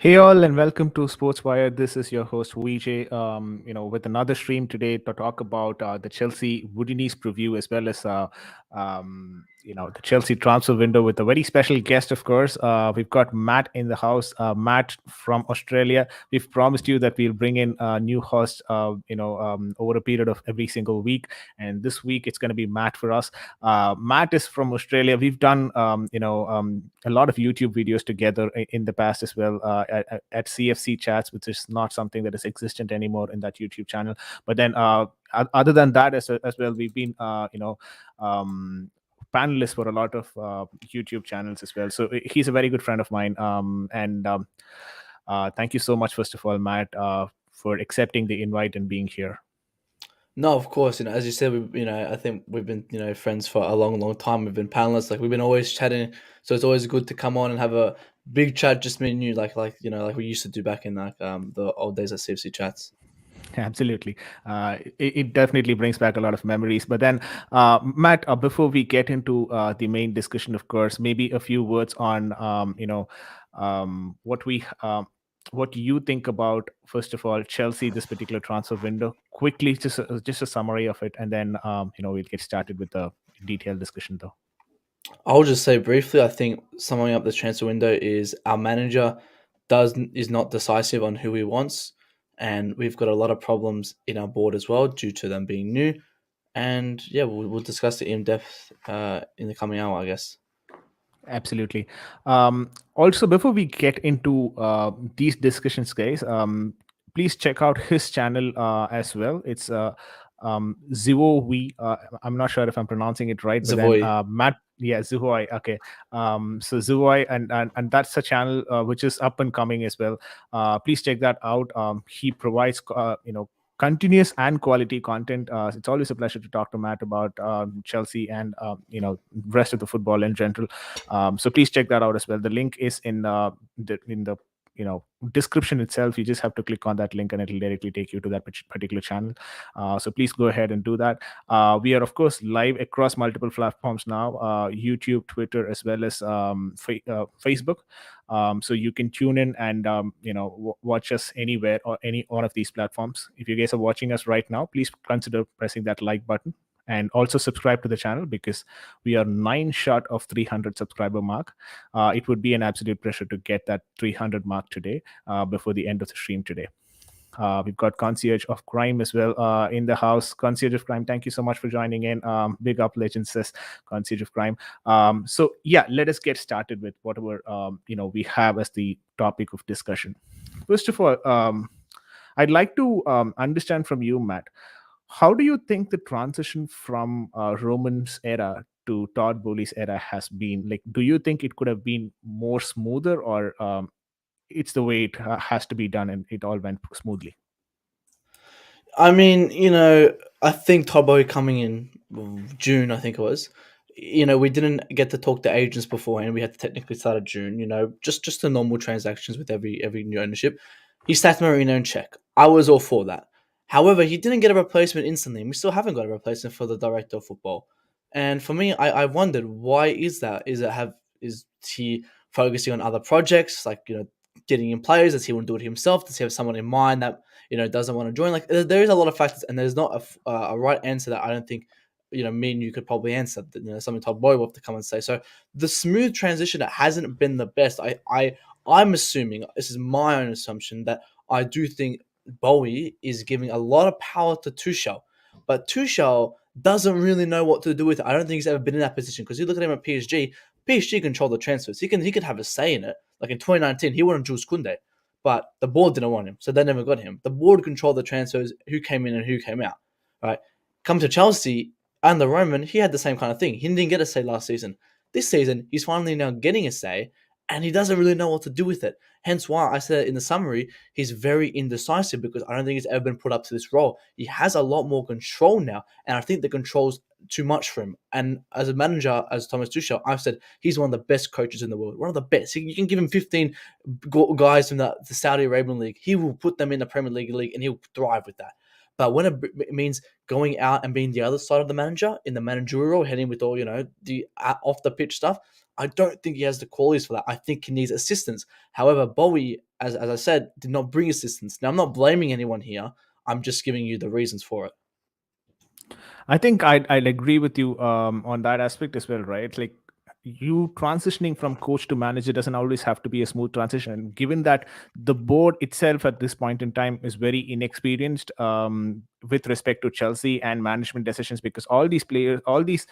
Hey all, and welcome to Sportswire. This is your host VJ. With another stream today to talk about the Chelsea Udinese preview as well as the Chelsea transfer window with a very special guest. Of course, we've got Matt in the house. Matt from Australia. We've promised you that we'll bring in a new host. Over a period of every single week, and this week it's going to be Matt for us. Matt is from Australia. We've done a lot of YouTube videos together in the past as well at CFC chats, which is not something that is existent anymore in that YouTube channel. But then, other than that, as well, we've been panelists for a lot of YouTube channels as well. So he's a very good friend of mine. Thank you so much, first of all, Matt, for accepting the invite and being here. No, of course. As you said, I think we've been, friends for a long, long time. We've been panelists. Like we've been always chatting. So it's always good to come on and have a big chat, just me and you, like we used to do back in the old days at CFC chats. Absolutely. It definitely brings back a lot of memories. But then, Matt, before we get into the main discussion, of course, maybe a few words on, what you think about, first of all, Chelsea, this particular transfer window. Quickly, just a summary of it, and then, we'll get started with the detailed discussion, though. I'll just say briefly. I think summing up the transfer window is our manager is not decisive on who he wants, and we've got a lot of problems in our board as well due to them being new. And yeah, we'll discuss it in depth in the coming hour, I guess. Absolutely. Also, before we get into these discussions, guys, please check out his channel as well. It's Zvoii. I'm not sure if I'm pronouncing it right, but then Zvoii. Matt, yeah, Zvoii. Okay. So Zvoii, and that's a channel which is up and coming as well. Please check that out. He provides, continuous and quality content. It's always a pleasure to talk to Matt about Chelsea and rest of the football in general. So please check that out as well. The link is in the description itself. You just have to click on that link and it'll directly take you to that particular channel. So please go ahead and do that. We are, of course, live across multiple platforms now: YouTube, Twitter, as well as Facebook. So you can tune in and watch us anywhere or any one of these platforms. If you guys are watching us right now, please consider pressing that like button and also subscribe to the channel, because we are 9 short of 300 subscriber mark. It would be an absolute pleasure to get that 300 mark today, before the end of the stream today. We've got Concierge of Crime as well in the house. Concierge of Crime, thank you so much for joining in. Big up, Legend says Concierge of Crime. So yeah, let us get started with whatever we have as the topic of discussion. First of all, I'd like to understand from you, Matt, how do you think the transition from Roman's era to Todd Bowley's era has been? Like, do you think it could have been more smoother, or it's the way it has to be done and it all went smoothly? I mean, I think Tobo coming in June, I think it was. We didn't get to talk to agents beforehand. We had to technically start at June. Just the normal transactions with every new ownership. He sacked Marino and check. I was all for that. However, he didn't get a replacement instantly, and we still haven't got a replacement for the director of football. And for me, I wondered, why is that? Is he focusing on other projects, like getting in players? Does he want to do it himself? Does he have someone in mind that doesn't want to join? Like there is a lot of factors, and there's not a right answer that I don't think me and you could probably answer. Something Todd Boy will have to come and say. So the smooth transition, it hasn't been the best. I'm assuming, this is my own assumption, that I do think Bowie is giving a lot of power to Tuchel, but Tuchel doesn't really know what to do with it. I don't think he's ever been in that position, because you look at him at PSG. PSG control the transfers. He could have a say in it. Like in 2019, he wanted Jules Koundé, but the board didn't want him, so they never got him. The board controlled the transfers, who came in and who came out. Right? Come to Chelsea and the Roman, he had the same kind of thing. He didn't get a say last season. This season, he's finally now getting a say, and he doesn't really know what to do with it. Hence why I said in the summary, he's very indecisive, because I don't think he's ever been put up to this role. He has a lot more control now, and I think the control's too much for him. And as a manager, as Thomas Tuchel, I've said he's one of the best coaches in the world. One of the best. You can give him 15 guys from the Saudi Arabian League. He will put them in the Premier League, and he'll thrive with that. But when it means going out and being the other side of the manager in the managerial role, heading with all the off the pitch stuff, I don't think he has the qualities for that. I think he needs assistance. However, Bowie, as I said, did not bring assistance. Now, I'm not blaming anyone here. I'm just giving you the reasons for it. I think I'd agree with you on that aspect as well, right? Like, you transitioning from coach to manager doesn't always have to be a smooth transition. Given that the board itself at this point in time is very inexperienced with respect to Chelsea and management decisions, because all these players, all these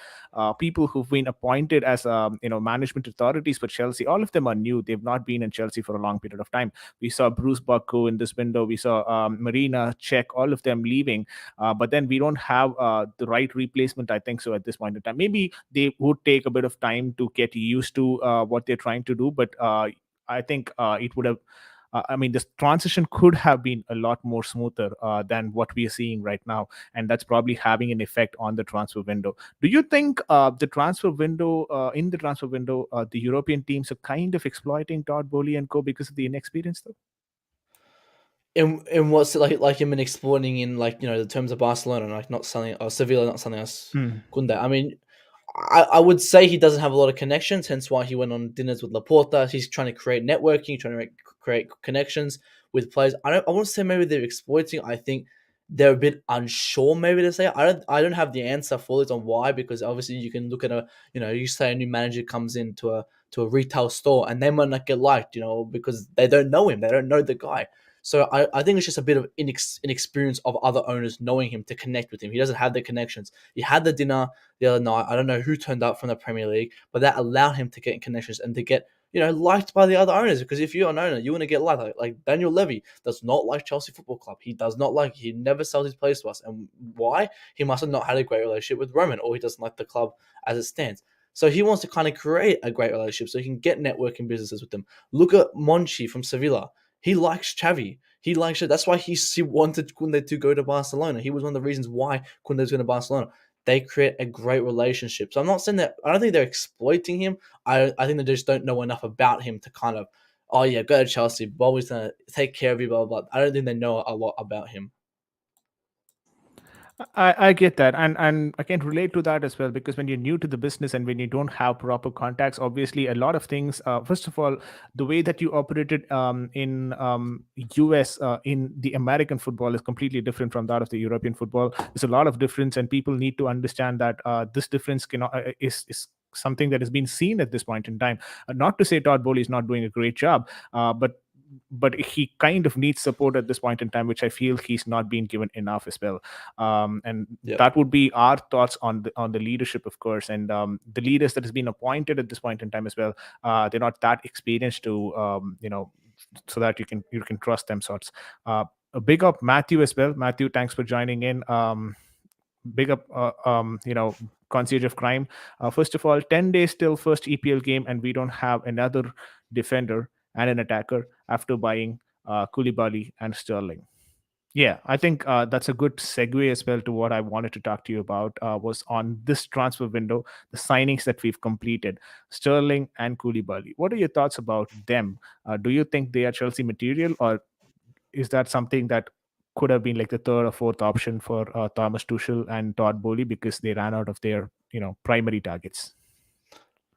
people who've been appointed as management authorities for Chelsea, all of them are new. They've not been in Chelsea for a long period of time. We saw Bruce Bucko in this window. We saw Marina, Czech, all of them leaving, but then we don't have the right replacement, I think so, at this point in time. Maybe they would take a bit of time to get used to what they're trying to do, but I think it would have. I mean, this transition could have been a lot more smoother than what we are seeing right now, and that's probably having an effect on the transfer window. Do you think in the transfer window, the European teams are kind of exploiting Todd Bowley and co because of the inexperience, though? In what's it like him and exploiting in, like, the terms of Barcelona, like not selling, or Sevilla not selling us Hmm. Kunde. I mean, I would say he doesn't have a lot of connections, hence why he went on dinners with Laporta. He's trying to create networking, trying to create connections with players. I want to say maybe they're exploiting. I think they're a bit unsure, maybe to say. I don't have the answer for it on why, because obviously you can look at you say a new manager comes into a retail store and they might not get liked, because they don't know him, they don't know the guy. So I think it's just a bit of inexperience of other owners knowing him to connect with him. He doesn't have the connections. He had the dinner the other night. I don't know who turned up from the Premier League, but that allowed him to get connections and to get liked by the other owners. Because if you're an owner, you want to get liked. Like Daniel Levy does not like Chelsea Football Club. He does not like. He never sells his players to us. And why? He must have not had a great relationship with Roman, or he doesn't like the club as it stands. So he wants to kind of create a great relationship so he can get networking businesses with them. Look at Monchi from Sevilla. He likes Xavi. He likes it. That's why he wanted Kunde to go to Barcelona. He was one of the reasons why Kunde was going to Barcelona. They create a great relationship. So I'm not saying that. I don't think they're exploiting him. I think they just don't know enough about him to kind of, oh yeah, go to Chelsea. Bobby's gonna take care of you. Blah blah blah. I don't think they know a lot about him. I get that, and I can relate to that as well, because when you're new to the business and when you don't have proper contacts, obviously a lot of things. First of all, the way that you operated in US in the American football is completely different from that of the European football. There's a lot of difference, and people need to understand that this difference cannot is something that has been seen at this point in time. Not to say Todd Bowley is not doing a great job, but he kind of needs support at this point in time, which I feel he's not being given enough as well. And Yep. that would be our thoughts on the leadership, of course, and the leaders that has been appointed at this point in time as well. They're not that experienced to so that you can trust them sorts. A big up Matthew as well. Matthew, thanks for joining in. Big up concierge of crime. First of all, 10 days till first EPL game and we don't have another defender and an attacker after buying Koulibaly and Sterling. Yeah, I think that's a good segue as well to what I wanted to talk to you about, was on this transfer window, the signings that we've completed, Sterling and Koulibaly. What are your thoughts about them? Do you think they are Chelsea material, or is that something that could have been like the third or fourth option for Thomas Tuchel and Todd Bowley because they ran out of their primary targets?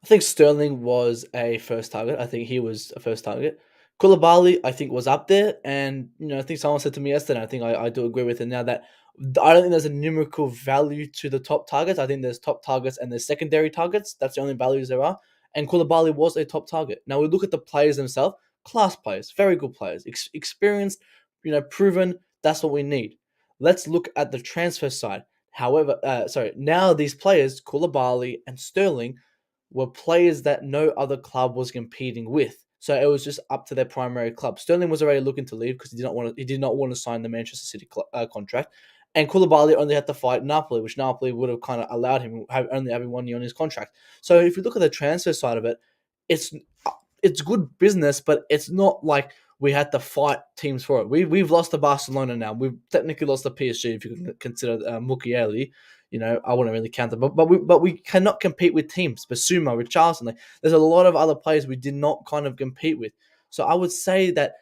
I think Sterling was a first target. I think he was a first target. Koulibaly, I think, was up there, and I think someone said to me yesterday. I think I do agree with it now that I don't think there's a numerical value to the top targets. I think there's top targets and there's secondary targets. That's the only values there are. And Koulibaly was a top target. Now we look at the players themselves, class players, very good players, experienced, proven. That's what we need. Let's look at the transfer side. However, now these players, Koulibaly and Sterling, were players that no other club was competing with. So it was just up to their primary club. Sterling was already looking to leave because he did not want to sign the Manchester City contract, and Koulibaly only had to fight Napoli, which Napoli would have kind of allowed him only having 1 year on his contract. So if you look at the transfer side of it, it's it's good business, but it's not like we had to fight teams for it. We've lost to Barcelona now. We've technically lost to PSG if you can consider Mukiele. I wouldn't really count them, but we cannot compete with teams. Basuma, Richarlison, there's a lot of other players we did not kind of compete with. So I would say that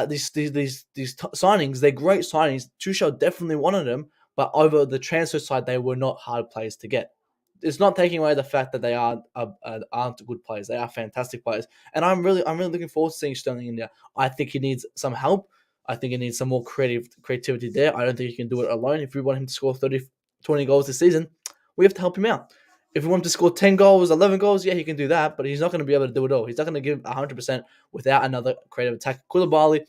these signings, they're great signings. Tuchel definitely wanted them, but over the transfer side, they were not hard players to get. it's not taking away the fact that they aren't good players. They are fantastic players, and I'm really looking forward to seeing Sterling in there. I think he needs some help. I think he needs some more creativity there. I don't think he can do it alone. If we want him to score 30, 20 goals this season, we have to help him out. If we want him to score 10 goals, 11 goals, yeah, he can do that, but he's not going to be able to do it all. He's not going to give 100% without another creative attack. Koulibaly,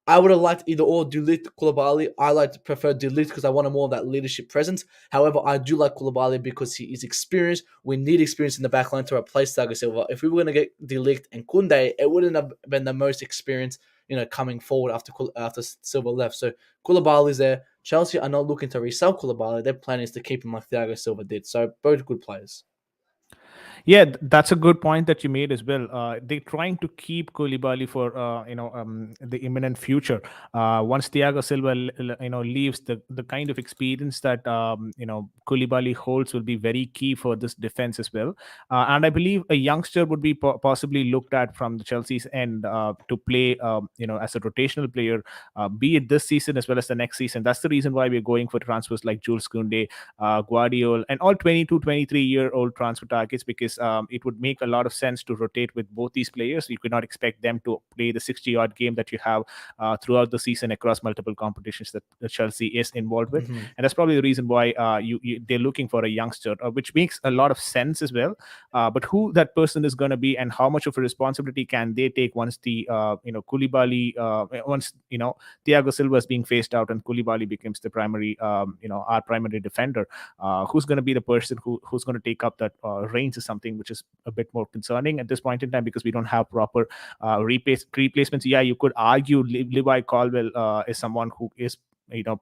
I would have liked either or Dulit Koulibaly. I like to prefer Dulit because I wanted more of that leadership presence. However, I do like Koulibaly because he is experienced. We need experience in the back line to replace Thiago Silva. If we were going to get Delict and Kunde, it wouldn't have been the most experience, coming forward after Silva left. So Koulibaly's there. Chelsea are not looking to resell Koulibaly. Their plan is to keep him like Thiago Silva did. So both good players. Yeah, that's a good point that you made as well. They're trying to keep Koulibaly for the imminent future. Once Thiago Silva leaves, the kind of experience that Koulibaly holds will be very key for this defense as well. And I believe a youngster would be possibly looked at from the Chelsea's end to play as a rotational player, be it this season as well as the next season. That's the reason why we're going for transfers like Jules Koundé, Guardiola, and all 22, 23-year-old transfer targets, because it would make a lot of sense to rotate with both these players. You could not expect them to play the 60-yard game that you have throughout the season across multiple competitions that Chelsea is involved with. Mm-hmm. And that's probably the reason why they're looking for a youngster, which makes a lot of sense as well. But who that person is going to be and how much of a responsibility can they take once the Koulibaly, once Thiago Silva is being phased out and Koulibaly becomes the primary, our primary defender. Who's going to be the person who's going to take up that reins is something which is a bit more concerning at this point in time, because we don't have proper replacements. Yeah, you could argue Levi Colwell is someone who is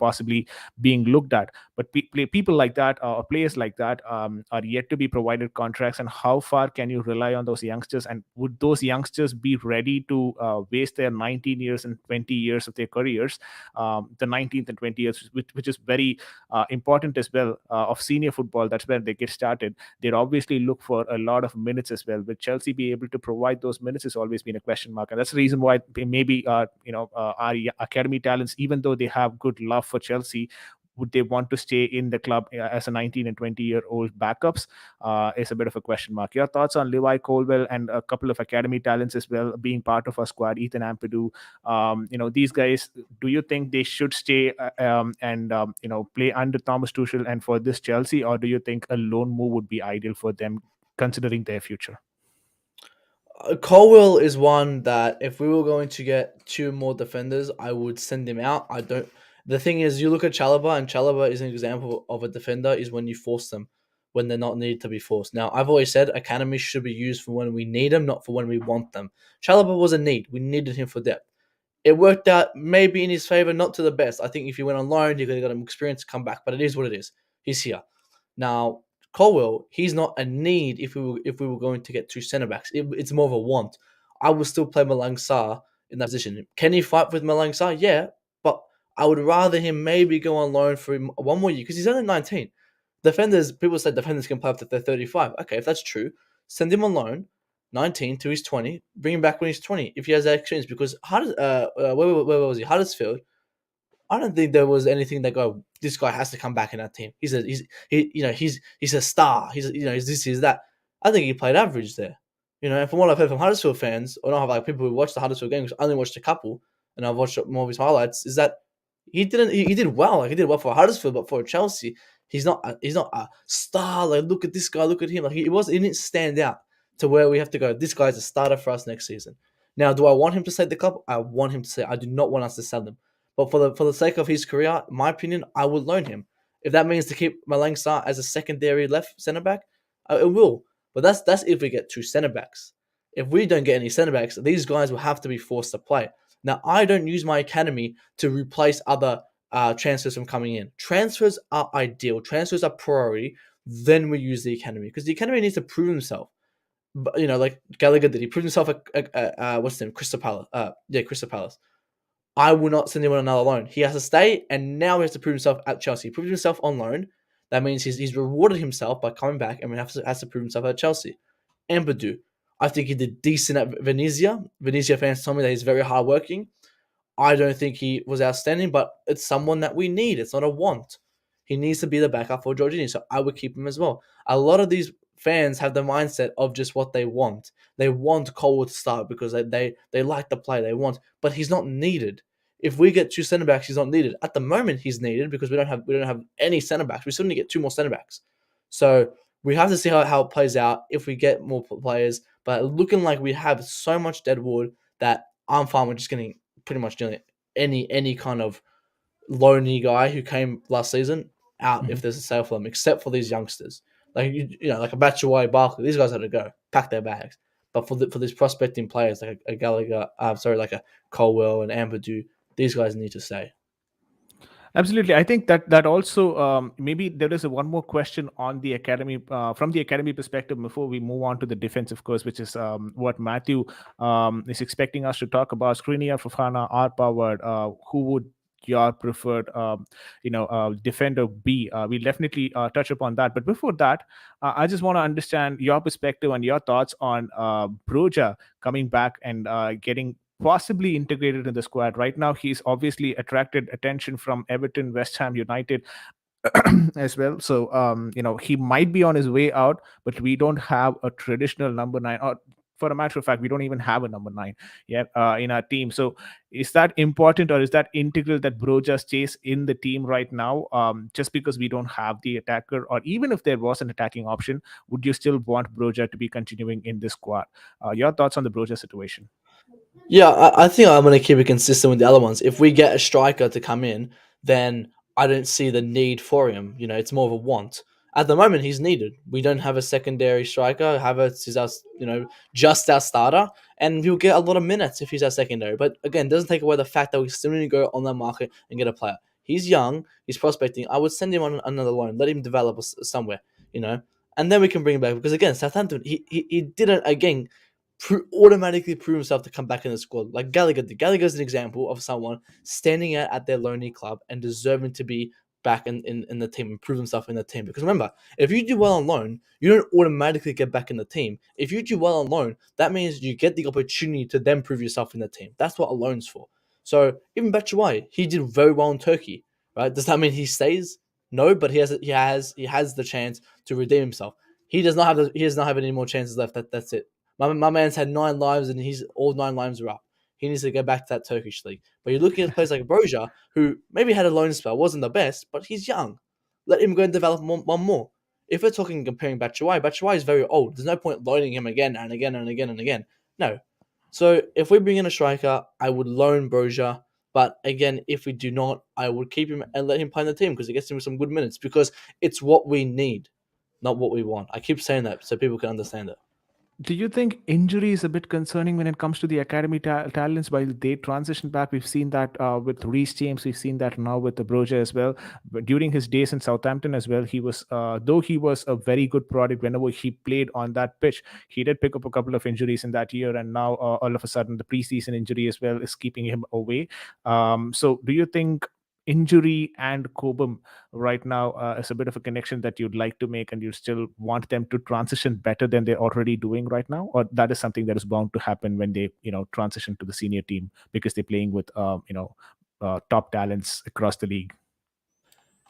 possibly being looked at, but people like that or players like that are yet to be provided contracts. And how far can you rely on those youngsters, and would those youngsters be ready to waste their 19 years and 20 years of their careers, the 19th and 20 years, which is very important as well, of senior football. That's where they get started. They'd obviously look for a lot of minutes as well. Will Chelsea be able to provide those minutes has always been a question mark, and that's the reason why maybe our academy talents, even though they have good love for Chelsea, would they want to stay in the club as a 19 and 20-year-old backups, is a bit of a question mark. Your thoughts on Levi Colwell and a couple of academy talents as well being part of our squad, Ethan Ampadu, these guys, do you think they should stay and play under Thomas Tuchel and for this Chelsea, or do you think a loan move would be ideal for them considering their future? Colwell is one that if we were going to get two more defenders, I would send him out. I don't. The thing is, you look at Chalobah, and Chalobah is an example of a defender. Is when you force them when they're not needed to be forced. Now, I've always said academies should be used for when we need them, not for when we want them. Chalobah was a need. We needed him for depth. It worked out maybe in his favor, not to the best. I think if he went on loan, he could have got him experience to come back. But it is what it is. He's here. Now, Colwell, he's not a need if we were going to get two centre backs. It's more of a want. I would still play Malang Sarr in that position. Can he fight with Malang Sarr? Yeah, but I would rather him maybe go on loan for one more year because he's only 19. People say defenders can play up to they're 35. Okay, if that's true, send him on loan, 19 to his 20. Bring him back when he's 20 if he has that experience. Because where was he? Huddersfield. I don't think there was anything that this guy has to come back in that team. He's a star. He's this, he's that. I think he played average there. And from what I've heard from Huddersfield fans, or not like people who watch the Huddersfield games, I only watched a couple, and I've watched more of his highlights, is that he did well. Like he did well for Huddersfield, but for Chelsea, he's not a star. Like look at this guy, look at him. Like he didn't stand out to where we have to go. This guy's a starter for us next season. Now, do I want him to stay at the club? I want him to stay. I do not want us to sell him. But for the sake of his career, in my opinion, I would loan him. If that means to keep Malang Sarr as a secondary left centre back, it will. But that's if we get two centre backs. If we don't get any centre backs, these guys will have to be forced to play. Now, I don't use my academy to replace other transfers from coming in. Transfers are ideal. Transfers are priority. Then we use the academy because the academy needs to prove himself. But like Gallagher did, he proved himself at what's his name, Crystal Palace. Crystal Palace. I will not send him on another loan. He has to stay, and now he has to prove himself at Chelsea. He proved himself on loan. That means he's rewarded himself by coming back, and has to prove himself at Chelsea. Ampadu, I think he did decent at Venezia. Venezia fans told me that he's very hardworking. I don't think he was outstanding, but it's someone that we need. It's not a want. He needs to be the backup for Jorginho, so I would keep him as well. A lot of these fans have the mindset of just what they want. They want Colwood to start because they like the play they want, but he's not needed. If we get two centre backs, he's not needed. At the moment, he's needed because we don't have any centre backs. We still need to get two more centre backs. So we have to see how it plays out if we get more players. But looking like we have so much dead wood that I'm fine with just getting pretty much doing any kind of lonely guy who came last season out if Mhm. there's a sale for them, except for these youngsters. Like like a Batshuayi, Barkley, these guys had to go, pack their bags. But for these prospecting players like a Gallagher, like a Colwell and Ampadu, these guys need to stay. Absolutely, I think that also maybe there is one more question on the academy from the academy perspective before we move on to the defense, of course, which is what Matthew is expecting us to talk about. Skriniar, Fofana, R. Powered. Who would your preferred defender be? We'll definitely touch upon that. But before that, I just want to understand your perspective and your thoughts on Broja coming back and getting possibly integrated in the squad. Right now, he's obviously attracted attention from Everton, West Ham United as well. So, he might be on his way out, but we don't have a traditional number nine. Or for a matter of fact, we don't even have a number nine yet in our team. So, is that important or is that integral that Broja stays in the team right now? Just because we don't have the attacker, or even if there was an attacking option, would you still want Broja to be continuing in this squad? Your thoughts on the Broja situation? Yeah, I think I'm going to keep it consistent with the other ones. If we get a striker to come in, then I don't see the need for him. It's more of a want. At the moment, he's needed. We don't have a secondary striker. Havertz is our, just our starter, and he'll get a lot of minutes if he's our secondary. But again, it doesn't take away the fact that we still need to go on the market and get a player. He's young. He's prospecting. I would send him on another loan. Let him develop somewhere, and then we can bring him back. Because again, Southampton, he didn't again automatically prove himself to come back in the squad. Like Gallagher did. Gallagher's an example of someone standing out at their lonely club and deserving to be back in the team and prove himself in the team. Because remember, if you do well on loan, you don't automatically get back in the team. If you do well on loan, that means you get the opportunity to then prove yourself in the team. That's what a loan's for. So even Batshuayi, he did very well in Turkey. Right? Does that mean he stays? No, but he has the chance to redeem himself. He does not have any more chances left. That's it. My man's had 9 lives and he's all 9 lives are up. He needs to go back to that Turkish league. But you're looking at a place like Broja, who maybe had a loan spell, wasn't the best, but he's young. Let him go and develop one more. If we're talking comparing Batshuayi is very old. There's no point loaning him again and again and again and again. No. So if we bring in a striker, I would loan Broja. But again, if we do not, I would keep him and let him play in the team because it gets him some good minutes because it's what we need, not what we want. I keep saying that so people can understand it. Do you think injury is a bit concerning when it comes to the academy talents while they transition back? We've seen that with Reece James. We've seen that now with the Broja as well. But during his days in Southampton as well, he was, though he was a very good product whenever he played on that pitch, he did pick up a couple of injuries in that year. And now all of a sudden, the preseason injury as well is keeping him away. So do you think injury and Cobham right now is a bit of a connection that you'd like to make and you still want them to transition better than they're already doing right now, or that is something that is bound to happen when they transition to the senior team because they're playing with top talents across the league?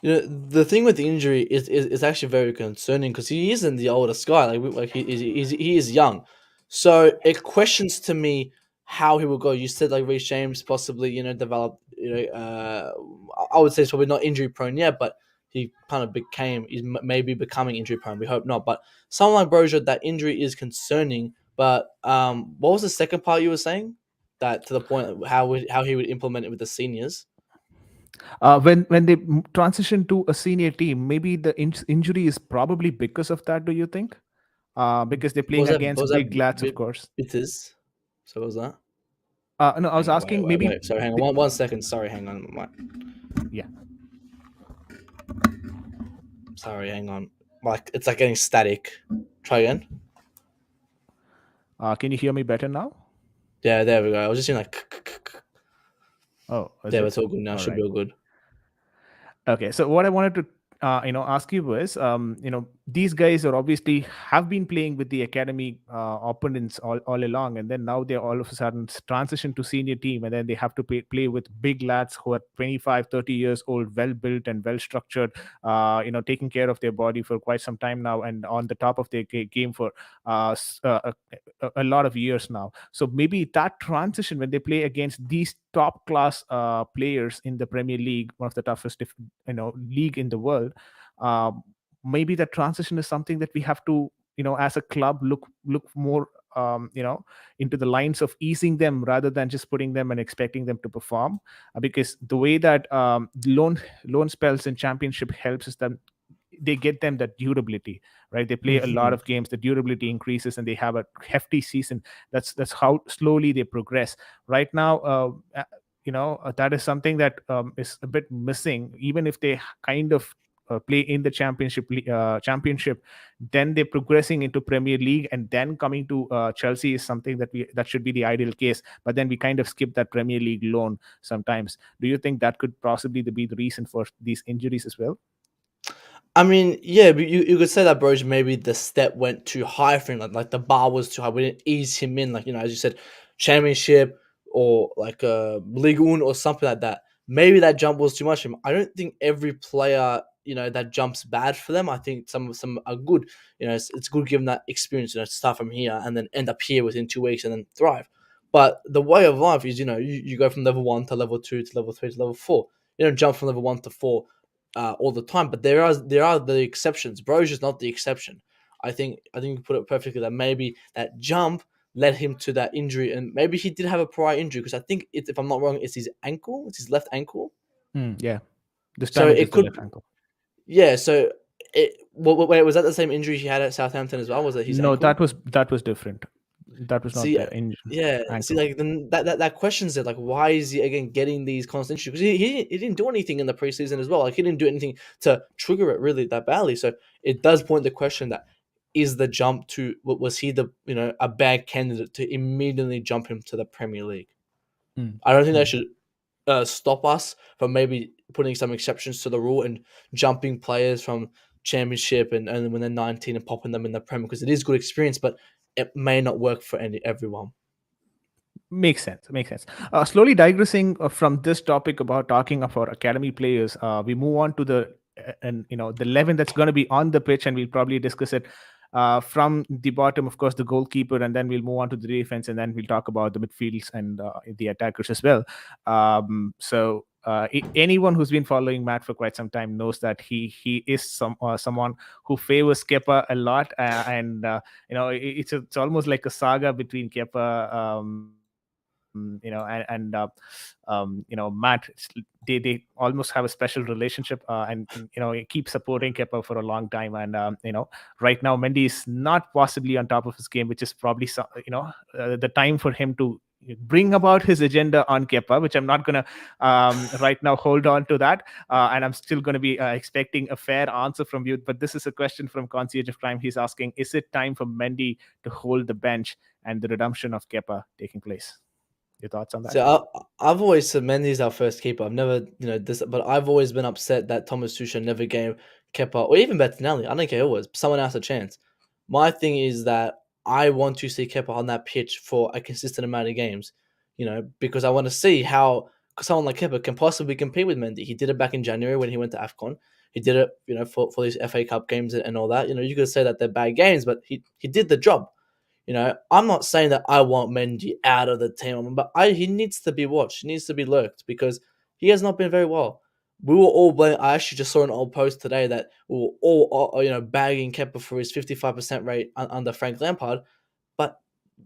The thing with the injury is actually very concerning because he isn't the oldest guy. He is young, so it questions to me how he will go. You said like Reece James possibly develop. I would say he's probably not injury prone yet, but he kind of he's maybe becoming injury prone. We hope not. But someone like Broja, that injury is concerning. But what was the second part you were saying? That to the point of how he would implement it with the seniors. When they transition to a senior team, maybe the injury is probably because of that. Do you think? Because they're What playing was that? What was against that? big lads, of course. Bitters. So what was that? No, I was Hang on, wait, asking wait, maybe. wait. Sorry, hang on. One second. Sorry, hang on. Yeah. Sorry, hang on. Like it's like getting static. Try again. Can you hear me better now? Yeah, there we go. I was just in like. Oh, is There, it? it's all good now. All Should be right. all good. Okay, so what I wanted to ask you was, these guys are obviously have been playing with the academy opponents all along, and then now they all of a sudden transition to senior team, and then they have to play with big lads who are 25, 30 years old, well built and well structured, taking care of their body for quite some time now, and on the top of their game for a lot of years now. So maybe that transition when they play against these top class players in the Premier League, one of the toughest league in the world, um, maybe that transition is something that we have to, as a club, look more into the lines of easing them rather than just putting them and expecting them to perform. Because the way that loan spells in championship helps is that they get them that durability, right? They play a lot Mhm. of games, the durability increases, and they have a hefty season. That's how slowly they progress. Right now, that is something that is a bit missing. Even if they kind of play in the championship, then they're progressing into Premier League, and then coming to Chelsea is something that should be the ideal case. But then we kind of skip that Premier League loan sometimes. Do you think that could possibly be the reason for these injuries as well? I mean, yeah, but you could say that Broja maybe the step went too high for him, like the bar was too high. We didn't ease him in, like as you said, championship or like Ligue 1 or something like that. Maybe that jump was too much for him. I don't think every player that jumps bad for them. I think some are good. It's good given that experience. To start from here and then end up here within 2 weeks and then thrive. But the way of life is you go from level 1 to level 2 to level 3 to level 4. You don't jump from level 1 to 4 all the time. But there are the exceptions. Bro's just not the exception. I think you put it perfectly that maybe that jump led him to that injury, and maybe he did have a prior injury because I think if I'm not wrong, it's his ankle. It's his left ankle. Yeah, this So time it it is the could, left ankle. yeah. So wait, was that the same injury he had at Southampton as well? Was it his No, ankle? that was different. That was not See, the yeah, see, ankle. like then that questions it. Like, why is he again getting these constant injuries? Because he didn't do anything in the preseason as well. Like, he didn't do anything to trigger it really that badly. So it does point the question that is the jump to was he the a bad candidate to immediately jump him to the Premier League? Mm, I don't think that mm. should stop us from maybe putting some exceptions to the rule and jumping players from Championship and when they're 19 and popping them in the Premier because it is good experience, but it may not work for everyone. Makes sense. Makes sense. Slowly digressing from this topic about talking of our academy players, we move on to the 11 that's going to be on the pitch, and we'll probably discuss it from the bottom, of course, the goalkeeper, and then we'll move on to the defense, and then we'll talk about the midfields and the attackers as well. Anyone who's been following Matt for quite some time knows that he is someone who favors Kepa a lot, and it's almost like a saga between Kepa, Matt. They almost have a special relationship, and he keeps supporting Kepa for a long time. And right now Mendy is not possibly on top of his game, which is probably the time for him to bring about his agenda on Kepa, which I'm not gonna right now hold on to that, and I'm still going to be expecting a fair answer from you. But this is a question from Concierge of Crime. He's asking, is it time for Mendy to hold the bench and the redemption of Kepa taking place? Your thoughts on that? So I've always said Mendy's our first keeper. I've never, but I've always been upset that Thomas Tuchel never gave Kepa or even Bettinelli. I don't care who it was, someone else a chance. My thing is that I want to see Kepa on that pitch for a consistent amount of games, because I want to see how someone like Kepa can possibly compete with Mendy. He did it back in January when he went to AFCON. He did it, for these FA Cup games and all that. You could say that they're bad games, but he did the job. I'm not saying that I want Mendy out of the team, but he needs to be watched. He needs to be lurked because he has not been very well. We were all blame. I actually just saw an old post today that we were all bagging Kepa for his 55% rate under Frank Lampard, but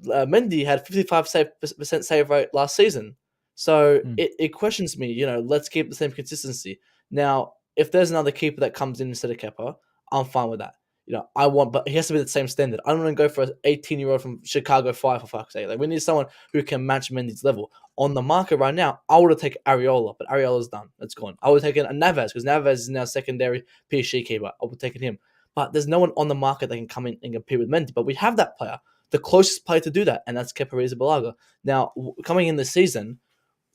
Mendy had 55% save rate last season. So Mm. it questions me. Let's keep the same consistency. Now, if there's another keeper that comes in instead of Kepa, I'm fine with that. But he has to be the same standard. I don't want to go for an 18-year-old from Chicago Fire for fuck's sake. Like, we need someone who can match Mendy's level. On the market right now, I would have taken Areola, but Areola's done. It's gone. I would have taken a Navas because Navas is now secondary PSG keeper. I would have taken him. But there's no one on the market that can come in and compete with Mendy. But we have that player, the closest player to do that, and that's Kepa Arrizabalaga. Now, coming in this season,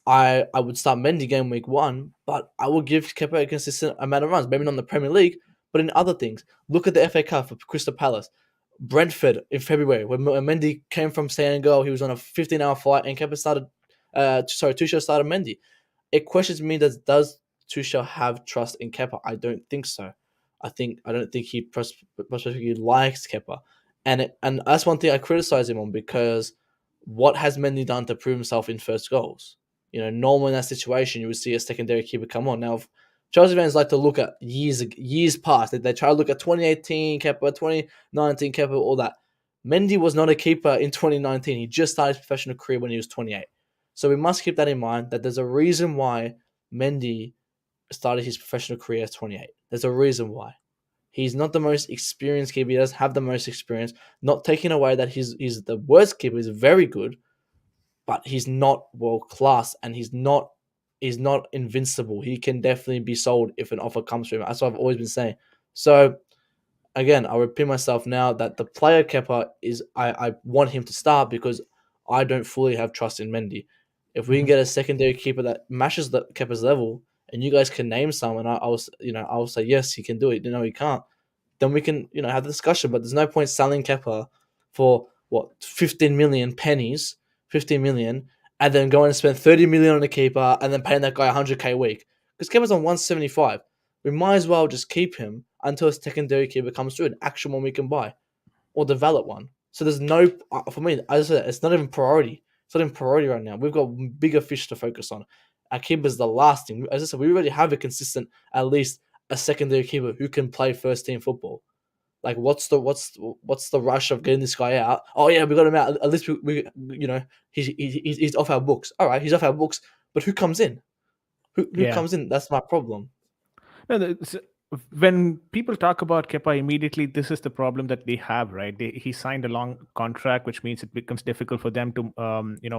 I would start Mendy game week 1, but I will give Kepa a consistent amount of runs. Maybe not in the Premier League, But in other things, look at the FA Cup for Crystal Palace. Brentford in February, when Mendy came from Senegal, he was on a 15-hour flight, and Kepa started. Tuchel started Mendy. It questions me that does Tuchel have trust in Kepa? I don't think so. I don't think he prospectively likes Kepa, and that's one thing I criticize him on because what has Mendy done to prove himself in first goals? Normally in that situation, you would see a secondary keeper come on. Now, Chelsea fans like to look at years past. They try to look at 2018 Kepa, 2019 Kepa, all that. Mendy was not a keeper in 2019. He just started his professional career when he was 28. So we must keep that in mind, that there's a reason why Mendy started his professional career at 28. There's a reason why. He's not the most experienced keeper. He doesn't have the most experience. Not taking away that he's the worst keeper. He's very good, but he's not world class, and he's not invincible. He can definitely be sold if an offer comes to him. That's what I've always been saying. So again, I'll repeat myself now that the player Kepa is I want him to start because I don't fully have trust in Mendy. If we can Mhm. get a secondary keeper that matches the Kepa's level, and you guys can name someone, I'll say yes, he can do it. He can't. Then we can have the discussion. But there's no point selling Kepa for what 15 million pennies, 15 million, and then going to spend 30 million on a keeper and then paying that guy 100k a week because Kepa's on 175. We might as well just keep him until a secondary keeper comes through, an actual one we can buy or develop one. So there's no, for me, as I said, it's not even priority. It's not even priority right now. We've got bigger fish to focus on. Our keeper's the last thing. As I said, we already have a consistent, at least a secondary keeper who can play first team football. Like, what's the rush of getting this guy out? Oh yeah, we got him out. At least he's off our books. All right, he's off our books. But who comes in? Who Yeah. comes in? That's my problem. No, when people talk about Kepa, immediately this is the problem that they have, right? He signed a long contract, which means it becomes difficult for them to,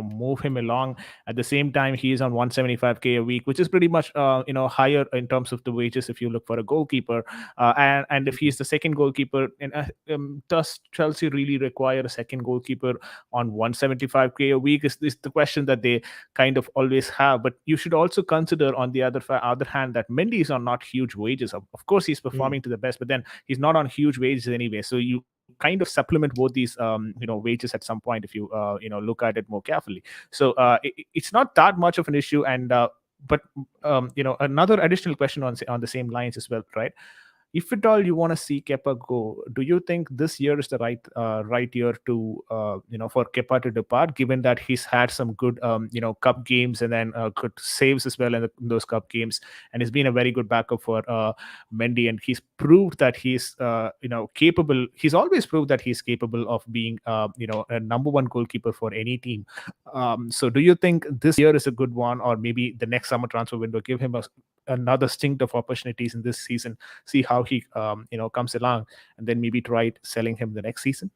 move him along. At the same time, he is on 175k a week, which is pretty much, higher in terms of the wages if you look for a goalkeeper. And if he's the second goalkeeper, and does Chelsea really require a second goalkeeper on 175k a week? Is the question that they kind of always have. But you should also consider on the other hand that Mendy is on not huge wages. Of course, he's Mm. performing to the best, but then he's not on huge wages anyway. So you kind of supplement both these wages at some point if you look at it more carefully. So it's not that much of an issue. And but another additional question on the same lines as well, right? If at all you want to see Kepa go, do you think this year is the right year to for Kepa to depart, given that he's had some good cup games and then good saves as well in those cup games, and he's been a very good backup for Mendy, and he's proved that he's capable. He's always proved that he's capable of being a number one goalkeeper for any team. So do you think this year is a good one, or maybe the next summer transfer window give him another stint of opportunities in this season, see how he comes along, and then maybe try selling him the next season,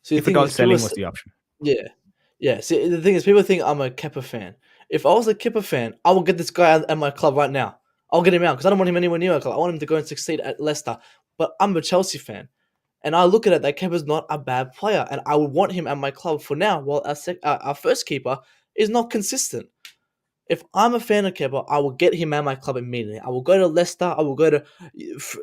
So the if at thing all is, selling was the option. yeah, yeah. See, the thing is, people think I'm a Kepa fan. If I was a Kepa fan, I will get this guy at my club right now. I'll get him out because I don't want him anywhere near my club. I want him to go and succeed at Leicester. But I'm a Chelsea fan, and I look at it that Kepa's not a bad player, and I would want him at my club for now. While our first keeper is not consistent. If I'm a fan of Kepa, I will get him at my club immediately. I will go to Leicester. I will go to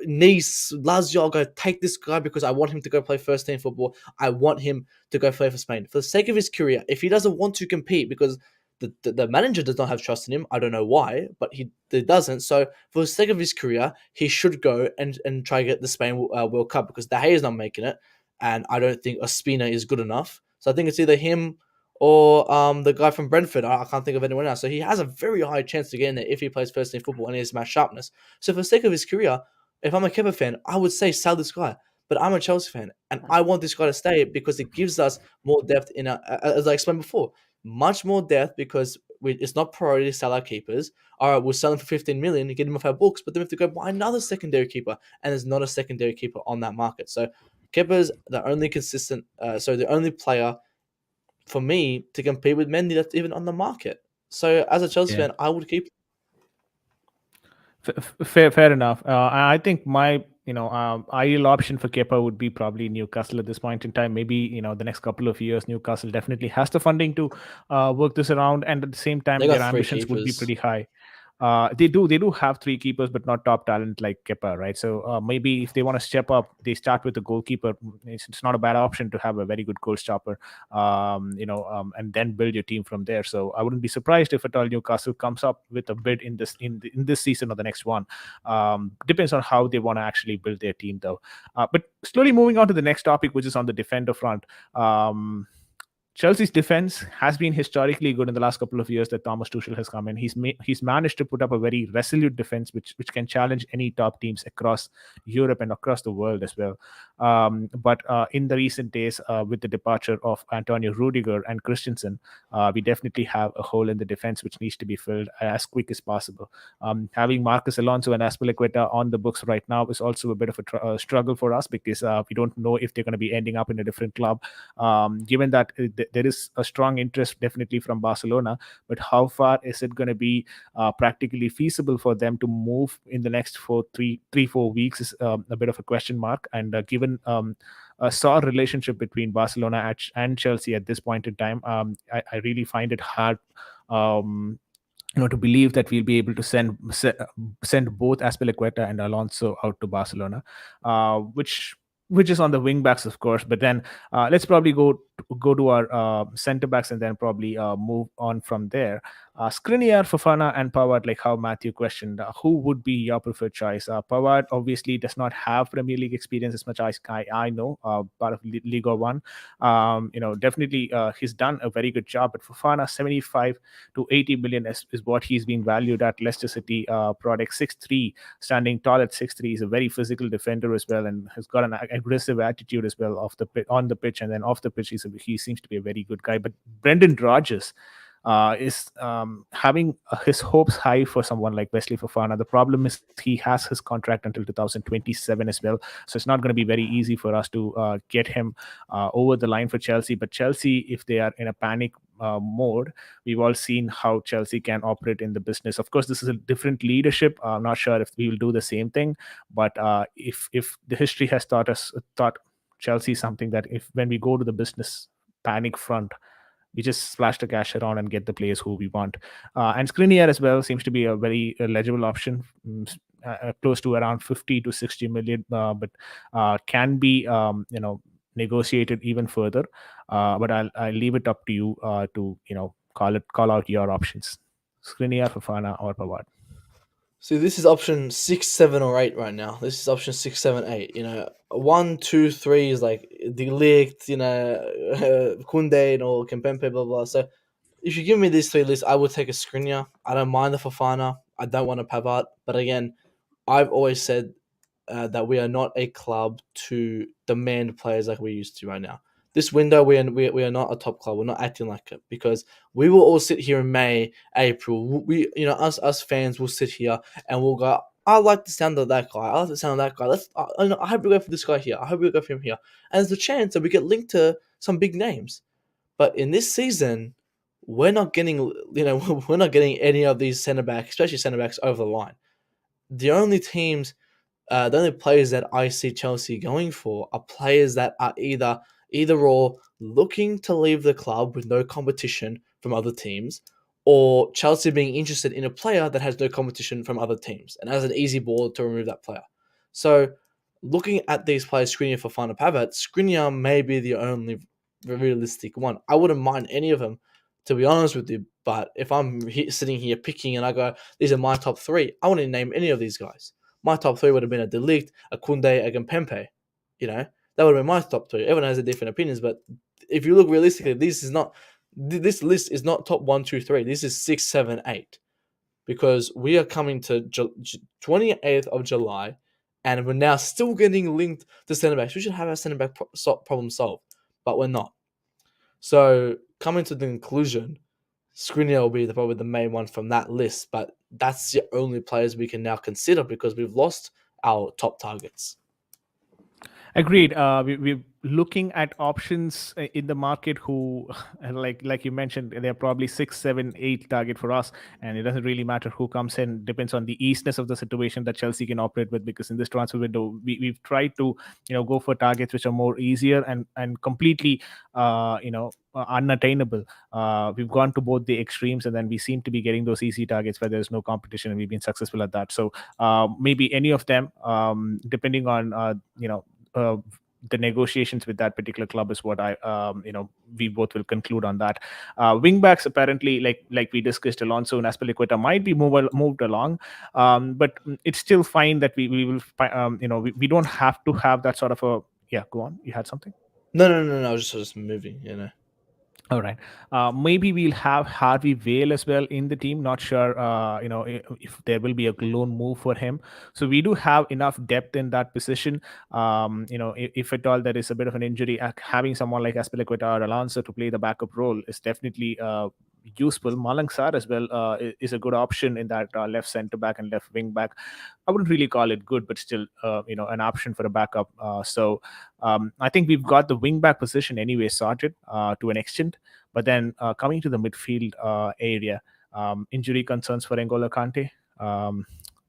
Nice, Lazio. I'll go take this guy because I want him to go play first team football. I want him to go play for Spain. For the sake of his career, if he doesn't want to compete because the manager does not have trust in him, I don't know why, but he doesn't. So for the sake of his career, he should go and try to get the Spain World Cup because De Gea is not making it. And I don't think Ospina is good enough. So I think it's either him or the guy from Brentford. I can't think of anyone else. So he has a very high chance to get in there if he plays first team football and he has match sharpness. So for the sake of his career, if I'm a Kepa fan, I would say sell this guy. But I'm a Chelsea fan, and I want this guy to stay because it gives us more depth in as I explained before, much more depth because it's not priority to sell our keepers. All right, we'll sell him for 15 million and get him off our books, but then we have to go buy another secondary keeper, and there's not a secondary keeper on that market. So Kepa's the only the only player for me to compete with Mendy that's even on the market. So as a Chelsea Yeah. fan, I would keep. Fair enough. I think my ideal option for Kepa would be probably Newcastle at this point in time. Maybe the next couple of years, Newcastle definitely has the funding to work this around, and at the same They time, got their three ambitions would be keepers. pretty high. They do have three keepers, but not top talent like Kepa, right? So maybe if they want to step up, they start with the goalkeeper. It's not a bad option to have a very good goal stopper, and then build your team from there. So I wouldn't be surprised if at all Newcastle comes up with a bid in this season or the next one. Depends on how they want to actually build their team, though. But slowly moving on to the next topic, which is on the defender front. Chelsea's defense has been historically good in the last couple of years that Thomas Tuchel has come in. He's managed to put up a very resolute defense, which can challenge any top teams across Europe and across the world as well. But in the recent days, with the departure of Antonio Rudiger and Christensen, we definitely have a hole in the defense which needs to be filled as quick as possible. Having Marcus Alonso and Azpilicueta on the books right now is also a bit of a struggle for us because we don't know if they're going to be ending up in a different club. Given that there is a strong interest definitely from Barcelona, but how far is it going to be practically feasible for them to move in the next 4 weeks is a bit of a question mark. And given a sour relationship between Barcelona and Chelsea at this point in time, I really find it hard. To believe that we'll be able to send both Azpilicueta and Alonso out to Barcelona, which is on the wing backs, of course. But then let's probably go to our centre backs and then probably move on from there. Skriniar, Fofana, and Pavard, like how Matthew questioned, who would be your preferred choice? Pavard obviously does not have Premier League experience as much as I know, part of Liga One. Definitely he's done a very good job. But Fofana, 75 to 80 million is what he's being valued at. Leicester City product, 6'3", standing tall at 6'3", is a very physical defender as well, and has got an aggressive attitude as well on the pitch, and then off the pitch he seems to be a very good guy. But Brendan Rodgers is having his hopes high for someone like Wesley Fofana. The problem is he has his contract until 2027 as well, so it's not going to be very easy for us to get him over the line for Chelsea. But Chelsea, if they are in a panic mode, we've all seen how Chelsea can operate in the business. Of course, this is a different leadership. I'm not sure if we will do the same thing, but if the history has taught Chelsea something, that if when we go to the business panic front, we just splash the cash around and get the players who we want. And Skriniar as well seems to be a very legible option, close to around 50 to 60 million, but can be negotiated even further. But I'll leave it up to you to call out your options: Skriniar, Fofana, or Pavard. See, this is option 6, 7, or 8 right now. This is option 6, 7, 8. 1, 2, 3 is like Delict, Kunde, Kempempe, blah blah. So if you give me these three lists, I would take a Skriniar. I don't mind the Fofana. I don't want a Pavard. But again, I've always said that we are not a club to demand players like we used to right now. This window, we are not a top club. We're not acting like it, because we will all sit here in May, April. Us fans will sit here and we'll go, I like the sound of that guy. I like the sound of that guy. I hope we go for this guy here. I hope we go for him here. And there's a chance that we get linked to some big names. But in this season, we're not getting we're not getting any of these centre backs, especially centre backs, over the line. The only players that I see Chelsea going for are players that are either or looking to leave the club with no competition from other teams, or Chelsea being interested in a player that has no competition from other teams and has an easy ball to remove that player. So, looking at these players, Skriniar, Fofana, Pavard, Skriniar may be the only realistic one. I wouldn't mind any of them, to be honest with you. But if I'm sitting here picking and I go, these are my top three, I wouldn't name any of these guys. My top three would have been a Delict, a Kunde, a Kempempe. That would have been my top three. Everyone has different opinions, but if you look realistically, this list is not top 1, 2, 3. This is 6, 7, 8, because we are coming to 28th of July, and we're now still getting linked to centre backs. We should have our centre back problem solved, but we're not. So coming to the conclusion, Skriniar will be probably the main one from that list, but that's the only players we can now consider because we've lost our top targets. Agreed. looking at options in the market who like you mentioned, they're probably 6, 7, 8 target for us, and it doesn't really matter who comes in. Depends on the easiness of the situation that Chelsea can operate with, because in this transfer window we've tried to go for targets which are more easier and completely unattainable. We've gone to both the extremes, and then we seem to be getting those easy targets where there's no competition, and we've been successful at that. So maybe any of them, depending on uh, the negotiations with that particular club is what we both will conclude on that. Wing backs, apparently, like we discussed, Alonso and Aspilicueta might be moved along, but it's still fine that we will we don't have to have that sort of a. Yeah, go on, you had something. No, no, no, no. I was just moving. You know. All right. Maybe we'll have Harvey Vale as well in the team. Not sure, if there will be a lone move for him. So we do have enough depth in that position. If at all there is a bit of an injury, having someone like Aspilicueta or Alonso to play the backup role is definitely useful. Malang Sarr as well is a good option in that left centre back and left wing back. I wouldn't really call it good, but still, an option for a backup. I think we've got the wing back position anyway sorted to an extent. But then coming to the midfield area, injury concerns for Angola Kante. Um,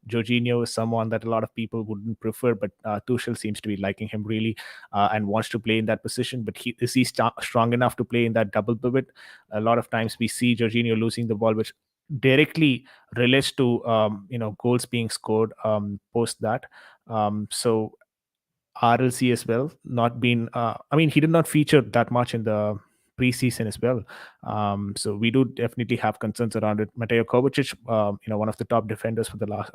Jorginho is someone that a lot of people wouldn't prefer, but Tuchel seems to be liking him really and wants to play in that position. But is he strong enough to play in that double pivot? A lot of times we see Jorginho losing the ball, which directly relates to goals being scored post that. So RLC as well, not been. I mean, he did not feature that much in the preseason as well. So we do definitely have concerns around it. Mateo Kovacic, one of the top defenders for the last,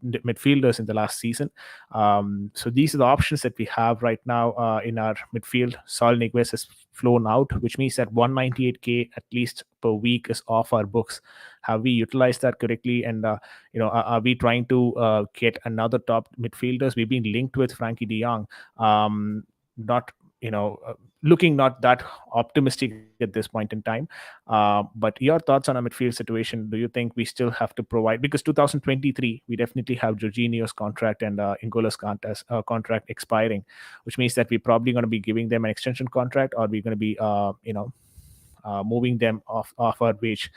midfielders in the last season. So these are the options that we have right now in our midfield. Saul Niguez has flown out, which means that 198K at least per week is off our books. Have we utilized that correctly? And are we trying to get another top midfielders? We've been linked with Frankie De Jong. Not looking not that optimistic at this point in time. But your thoughts on a midfield situation? Do you think we still have to provide, because 2023 we definitely have Jorginho's contract and Ngola's contract expiring, which means that we're probably going to be giving them an extension contract, or we're going to be moving them off our wage,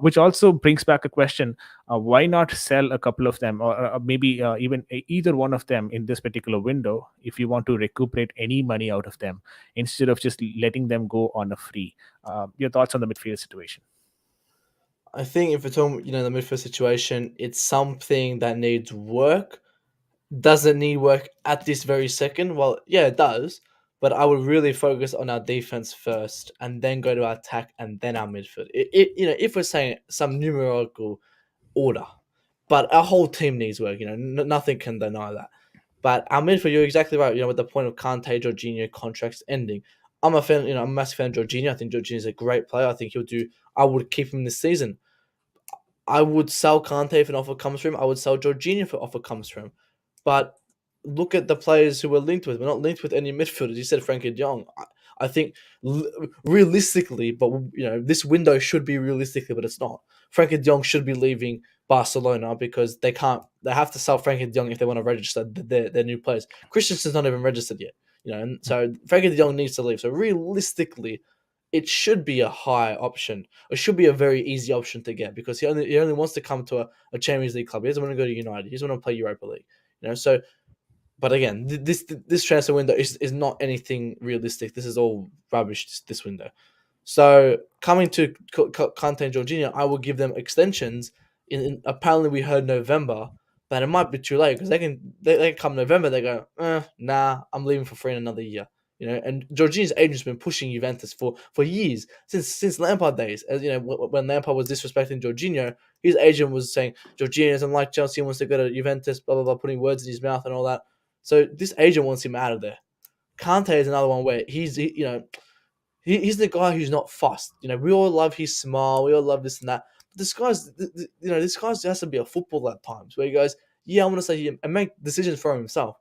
which also brings back a question: why not sell a couple of them, or maybe even either one of them in this particular window, if you want to recuperate any money out of them, instead of just letting them go on a free? Your thoughts on the midfield situation? I think if we're talking, the midfield situation, it's something that needs work. Doesn't need work at this very second. Well, yeah, it does, but I would really focus on our defense first, and then go to our attack, and then our midfield. If we're saying some numerical order, but our whole team needs work. Nothing can deny that. But our midfield, you're exactly right. With the point of Kante, Jorginho contracts ending, I'm a fan. I'm a massive fan of Jorginho. I think Jorginho is a great player. I think he'll do. I would keep him this season. I would sell Kante if an offer comes from him. I would sell Jorginho if an offer comes from him. But look at the players who we're linked with. We're not linked with any midfielders. You said Frankie de Jong. I think realistically, but this window should be realistically, but it's not. Frankie de Jong should be leaving Barcelona because they can't. They have to sell Frankie de Jong if they want to register their new players. Christensen's not even registered yet. And so Frankie de Jong needs to leave. So realistically, it should be a high option. It should be a very easy option to get because he only wants to come to a Champions League club. He doesn't want to go to United. He doesn't want to play Europa League. So, but again, this transfer window is not anything realistic. This is all rubbish. This window. So coming to Kante and Jorginho, I will give them extensions. Apparently we heard November, but it might be too late because they come November they go, nah, I'm leaving for free in another year. And Jorginho's agent's been pushing Juventus for years since Lampard days. As when Lampard was disrespecting Jorginho, his agent was saying Jorginho doesn't like Chelsea, wants to go to Juventus, blah blah blah, putting words in his mouth and all that. So this agent wants him out of there. Kante is another one where he's the guy who's not fussed. We all love his smile, we all love this and that. But this guy has to be a footballer at times where he goes, yeah, I want to say him and make decisions for himself.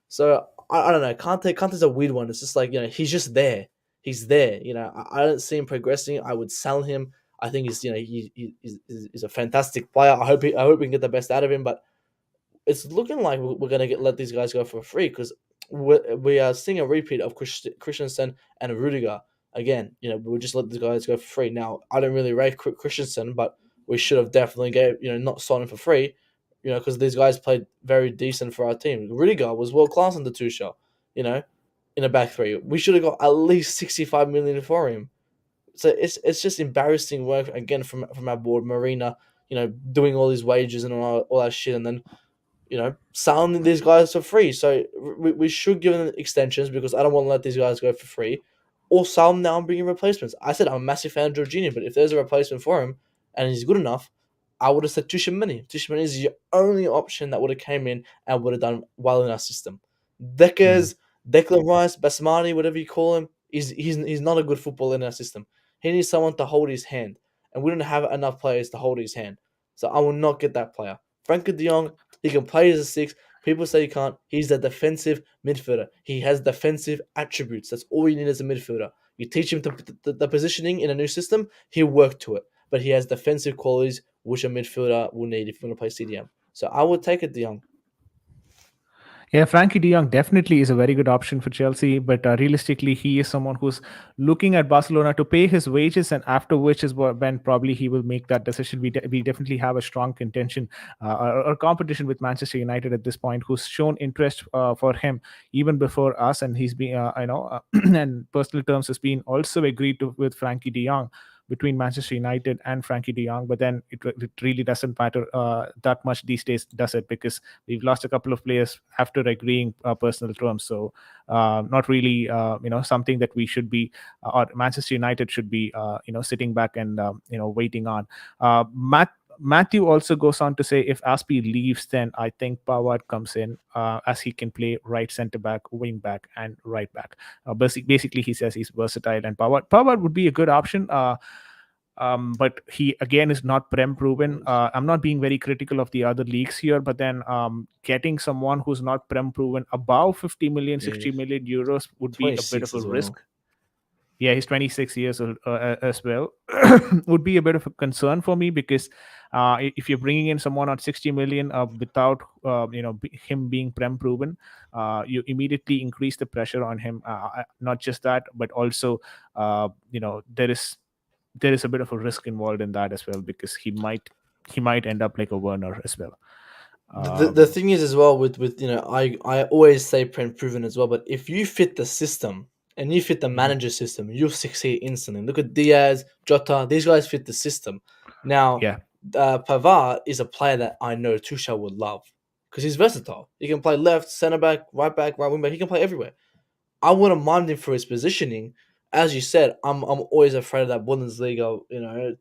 So I don't know. Kante's a weird one. It's just like he's just there. He's there. I don't see him progressing. I would sell him. I think he's a fantastic player. I hope we can get the best out of him. But it's looking like we're gonna let these guys go for free because we are seeing a repeat of Christensen and Rudiger again. We'll just let the guys go for free. Now, I don't really rate Christensen, but we should have definitely not signed him for free. Because these guys played very decent for our team. Rudiger was world class on the Tuchel. You know, in a back three, we should have got at least 65 million for him. So it's just embarrassing work again from our board, Marina. Doing all these wages and all that shit, and then selling these guys for free. So we should give them extensions because I don't want to let these guys go for free, or sell them now and bring in replacements. I said I'm a massive fan of Jorginho, but if there's a replacement for him and he's good enough, I would have said Tushimani. Tushimani is the only option that would have came in and would have done well in our system. Mhm. Deckers, Declan Rice, Basmani, whatever you call him, he's not a good footballer in our system. He needs someone to hold his hand, and we don't have enough players to hold his hand. So I will not get that player. Frankie De Jong, he can play as a six. People say he can't. He's a defensive midfielder. He has defensive attributes. That's all you need as a midfielder. You teach him the positioning in a new system, he'll work to it. But he has defensive qualities which a midfielder will need if you want to play CDM. So I would take it, De Jong. Yeah, Frankie De Jong definitely is a very good option for Chelsea, but realistically, he is someone who's looking at Barcelona to pay his wages, and after which is when probably he will make that decision. We definitely have a strong contention or competition with Manchester United at this point, who's shown interest for him even before us, and he's been, and personal terms has been also agreed to with Frankie De Jong between Manchester United and Frankie De Jong. But then it really doesn't matter that much these days, does it? Because we've lost a couple of players after agreeing personal terms. So not really, something that we should be, or Manchester United should be, sitting back and waiting on. Matthew also goes on to say if Aspi leaves, then I think Pavard comes in as he can play right centre back, wing back, and right back. Basically, he says he's versatile, and Pavard would be a good option. But he again is not prem proven. I'm not being very critical of the other leagues here, but then getting someone who's not prem proven above 50 million, Yeah, 60 million euros would be a bit 26 of a as well. risk. Yeah, he's 26 years old as well. Would be a bit of a concern for me because if you're bringing in someone on 60 million without him being prem proven, you immediately increase the pressure on him. Not just that, but also there is a bit of a risk involved in that as well because he might end up like a Werner as well. The Um, thing is as well with I always say print proven as well, but if you fit the system and you fit the mhm. manager system, you'll succeed instantly. Look at Diaz, Jota; these guys fit the system. Now, Yeah. Pavard is a player that I know Tuchel would love because he's versatile. He can play left, centre back, right wing back. He can play everywhere. I wouldn't mind him for his positioning. As you said, I'm always afraid of that Bundesliga,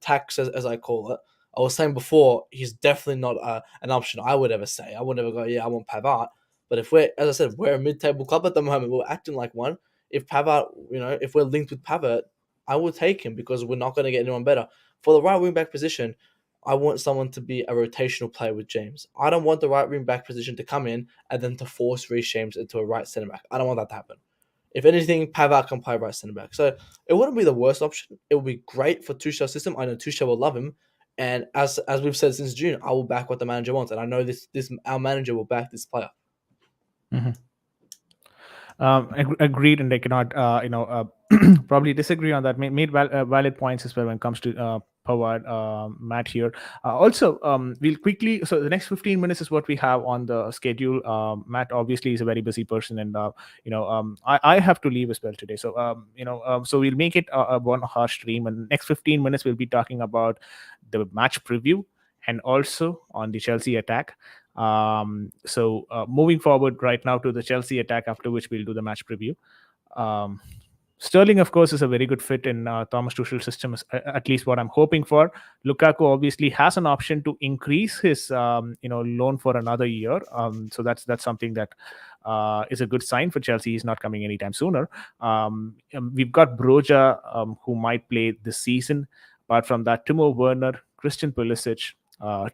tax as I call it. I was saying before, he's definitely not an option I would ever say. I would never go, yeah, I want Pavard. But if we're, as I said, we're a mid-table club at the moment. We're acting like one. If Pavard, if we're linked with Pavard, I will take him because we're not going to get anyone better. For the right wing back position, I want someone to be a rotational player with James. I don't want the right wing back position to come in and then to force Reece James into a right centre back. I don't want that to happen. If anything, Pavard can play right centre back. So it wouldn't be the worst option. It would be great for Tuchel's system. I know Tuchel will love him. And as we've said since June, I will back what the manager wants. And I know this our manager will back this player. Mhm. Agreed, and I cannot, probably disagree on that. Made valid points as well when it comes to Pavard, Matt here. Also, we'll quickly. So the next 15 minutes is what we have on the schedule. Matt obviously is a very busy person, and I have to leave as well today. So so we'll make it a 1 hour stream, and next 15 minutes we'll be talking about the match preview and also on the Chelsea attack. So moving forward right now to the Chelsea attack, after which we'll do the match preview. Um, Sterling, of course, is a very good fit in Thomas Tuchel's system, at least what I'm hoping for. Lukaku obviously has an option to increase his, loan for another year. So that's something that is a good sign for Chelsea. He's not coming anytime sooner. We've got Broja, who might play this season. Apart from that, Timo Werner, Christian Pulisic,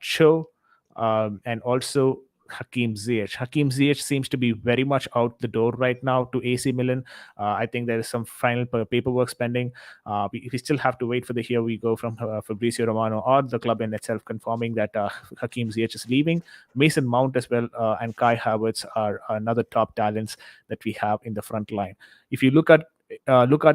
Cho, and also Hakim Ziyech. Hakim Ziyech seems to be very much out the door right now to AC Milan. I think there is some final paperwork pending. We still have to wait for the here we go from Fabrizio Romano or the club in itself confirming that Hakim Ziyech is leaving. Mason Mount as well and Kai Havertz are another top talents that we have in the front line. If you look at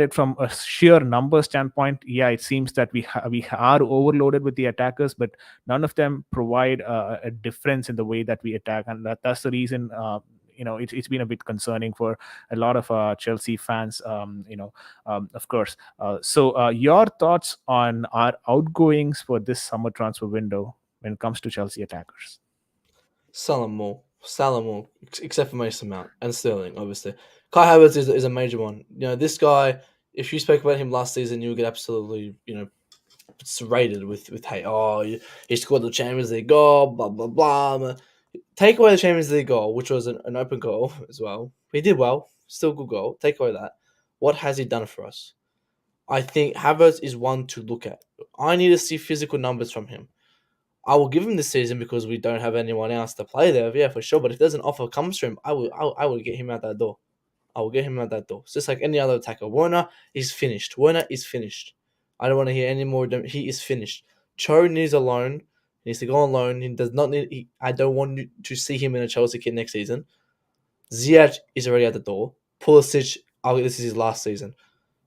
it from a sheer number standpoint, yeah, it seems that we are overloaded with the attackers, but none of them provide a difference in the way that we attack, and that's the reason. It's been a bit concerning for a lot of Chelsea fans. Of course. Your thoughts on our outgoings for this summer transfer window when it comes to Chelsea attackers? Sell them all, except for Mason Mount and Sterling, obviously. Kai Havertz is a major one. This guy, if you spoke about him last season, you would get absolutely, serrated with hate. Oh, he scored the Champions League goal, blah, blah, blah. Take away the Champions League goal, which was an open goal as well. He did well, still good goal. Take away that. What has he done for us? I think Havertz is one to look at. I need to see physical numbers from him. I will give him this season because we don't have anyone else to play there. Yeah, for sure. But if there's an offer comes to him, I will get him out that door. I will get him out that door. It's just like any other attacker. Werner is finished. Werner is finished. I don't want to hear any more of them. He is finished. Cho needs a loan. He needs to go on loan. He does not need. I don't want to see him in a Chelsea kit next season. Ziyech is already at the door. Pulisic, this is his last season.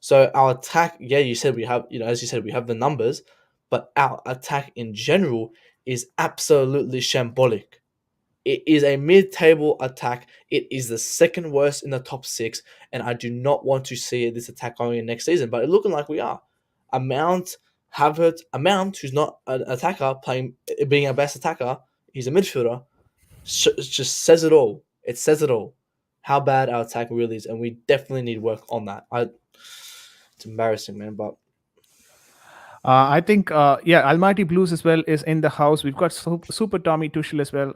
So our attack, yeah, you said we have, as you said, we have the numbers, but our attack in general is absolutely shambolic. It is a mid-table attack. It is the second worst in the top six, and I do not want to see this attack going in next season. But it's looking like we are. Mount, Mount, who's not an attacker, being our best attacker, he's a midfielder. It just says it all. It says it all. How bad our attack really is, and we definitely need work on that. It's embarrassing, man, but I think, yeah, Almighty Blues as well is in the house. We've got Super Tommy Tuchel as well.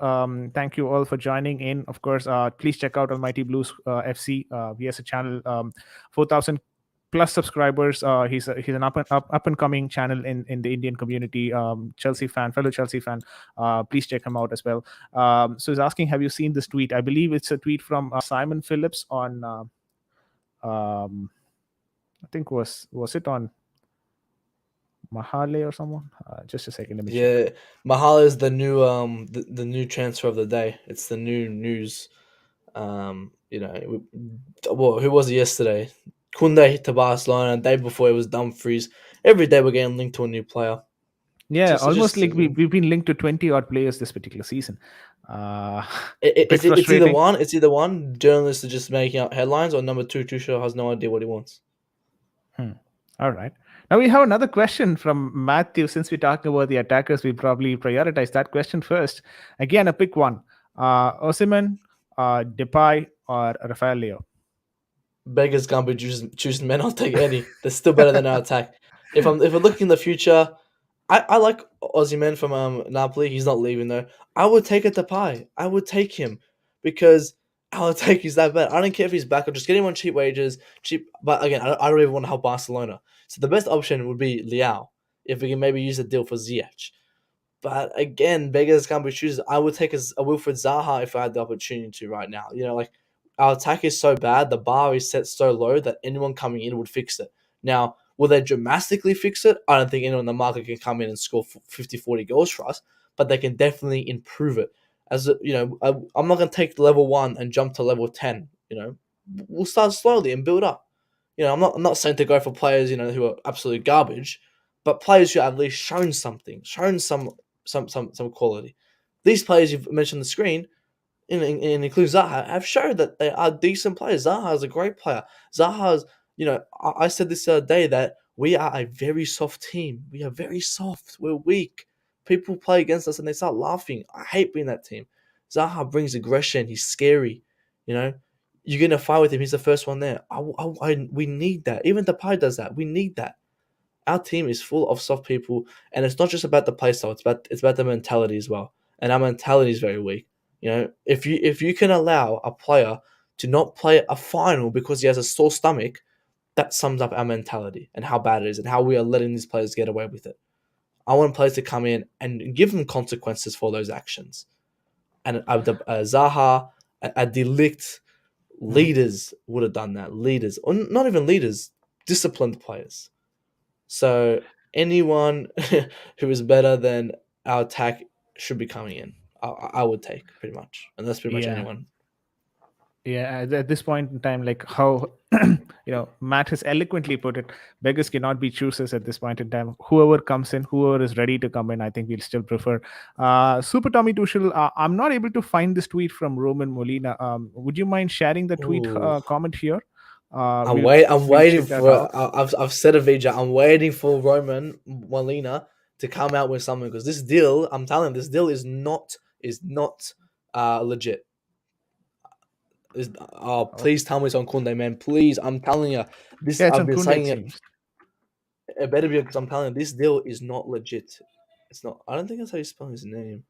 Thank you all for joining in. Of course, please check out Almighty Blues FC. He has a channel, 4,000 plus subscribers. He's an up and coming channel in the Indian community. Fellow Chelsea fan. Please check him out as well. So he's asking, have you seen this tweet? I believe it's a tweet from Simon Phillips on. I think was it on Mahale or someone? Just a second, let me check. yeah, Mahal is the new the new transfer of the day. It's the new news. Who was it yesterday? Kunde to Barcelona. The day before it was Dumfries. Every day we're getting linked to a new player. Yeah, almost like we've been linked to 20 odd players this particular season. It's either one. It's either one. Journalists are just making up headlines, or number two, Tuchel has no idea what he wants. All right. Now we have another question from Matthew. Since we're talking about the attackers, we'll probably prioritize that question first. Again, a pick one. Osimhen, Depay, or Rafael Leo? Beggars can't be choosing men. I'll take any. They're still better than our attack. If we're looking in the future, I like Osimhen from Napoli. He's not leaving though. I would take a Depay. I would take him because our attack is that bad. I don't care if he's back or just get him on cheap wages. But again, I don't even want to help Barcelona. So the best option would be Leao if we can maybe use a deal for Ziyech. But again, beggars can't be choosers. I would take a Wilfred Zaha if I had the opportunity to right now. Like our attack is so bad, the bar is set so low that anyone coming in would fix it. Now, will they dramatically fix it? I don't think anyone in the market can come in and score 50, 40 goals for us, but they can definitely improve it. I'm not going to take level 1 and jump to level 10. We'll start slowly and build up. I'm not saying to go for players, who are absolute garbage, but players who have at least shown something, shown some quality. These players you've mentioned on the screen, and includes Zaha, have shown that they are decent players. Zaha is a great player. Zaha's, I said this the other day that we are a very soft team. We are very soft. We're weak. People play against us and they start laughing. I hate being that team. Zaha brings aggression. He's scary. You're going to fight with him. He's the first one there. We need that. Even Depay does that. We need that. Our team is full of soft people, and it's not just about the play style. It's about the mentality as well. And our mentality is very weak. If you can allow a player to not play a final because he has a sore stomach, that sums up our mentality and how bad it is and how we are letting these players get away with it. I want players to come in and give them consequences for those actions. and Zaha, a Delict, Mhm. leaders would have done that. Leaders, or not even leaders, disciplined players. So anyone who is better than our attack should be coming in. I would take pretty much, and that's pretty much Yeah. anyone. Yeah, at this point in time, like how Matt has eloquently put it, beggars cannot be choosers at this point in time. Whoever comes in, whoever is ready to come in, I think we'll still prefer. Super Tommy Tuchel. I'm not able to find this tweet from Roman Molina. Would you mind sharing the tweet Ooh, comment here? Uh, I'm we'll wait. I'm we'll waiting check that for. out. I've said a VJ. I'm waiting for Roman Molina to come out with something because this deal. I'm telling you, this deal is not legit. Oh, Oh, please tell me it's on Kunde, man. Please, I'm telling you, this. yeah, it's I've on been Kunde, it saying it. seems. It better be because I'm telling you, this deal is not legit. It's not. I don't think that's how you spell his name.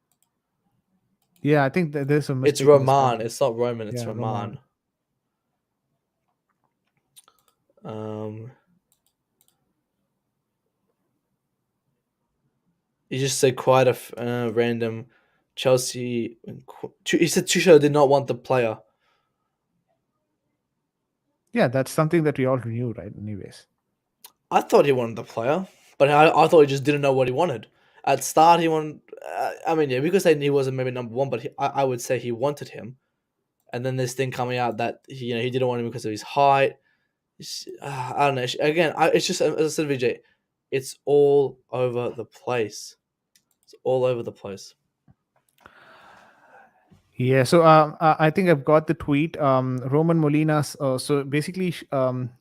Yeah, I think that there's a It's mistake in the Roman. spelling. It's not Roman. It's Yeah, Roman. Roman. Um, he just said quite a random Chelsea. He said Tuchel did not want the player. Yeah, that's something that we all knew, right? Anyways. I thought he wanted the player, but I thought he just didn't know what he wanted. At start, he wanted. I mean, yeah, because he wasn't maybe number one, but I would say he wanted him. And then this thing coming out that he didn't want him because of his height. I don't know. Again, it's just as I said, VJ, it's all over the place. It's all over the place. Yeah, so I think I've got the tweet. Roman Molinas. So basically,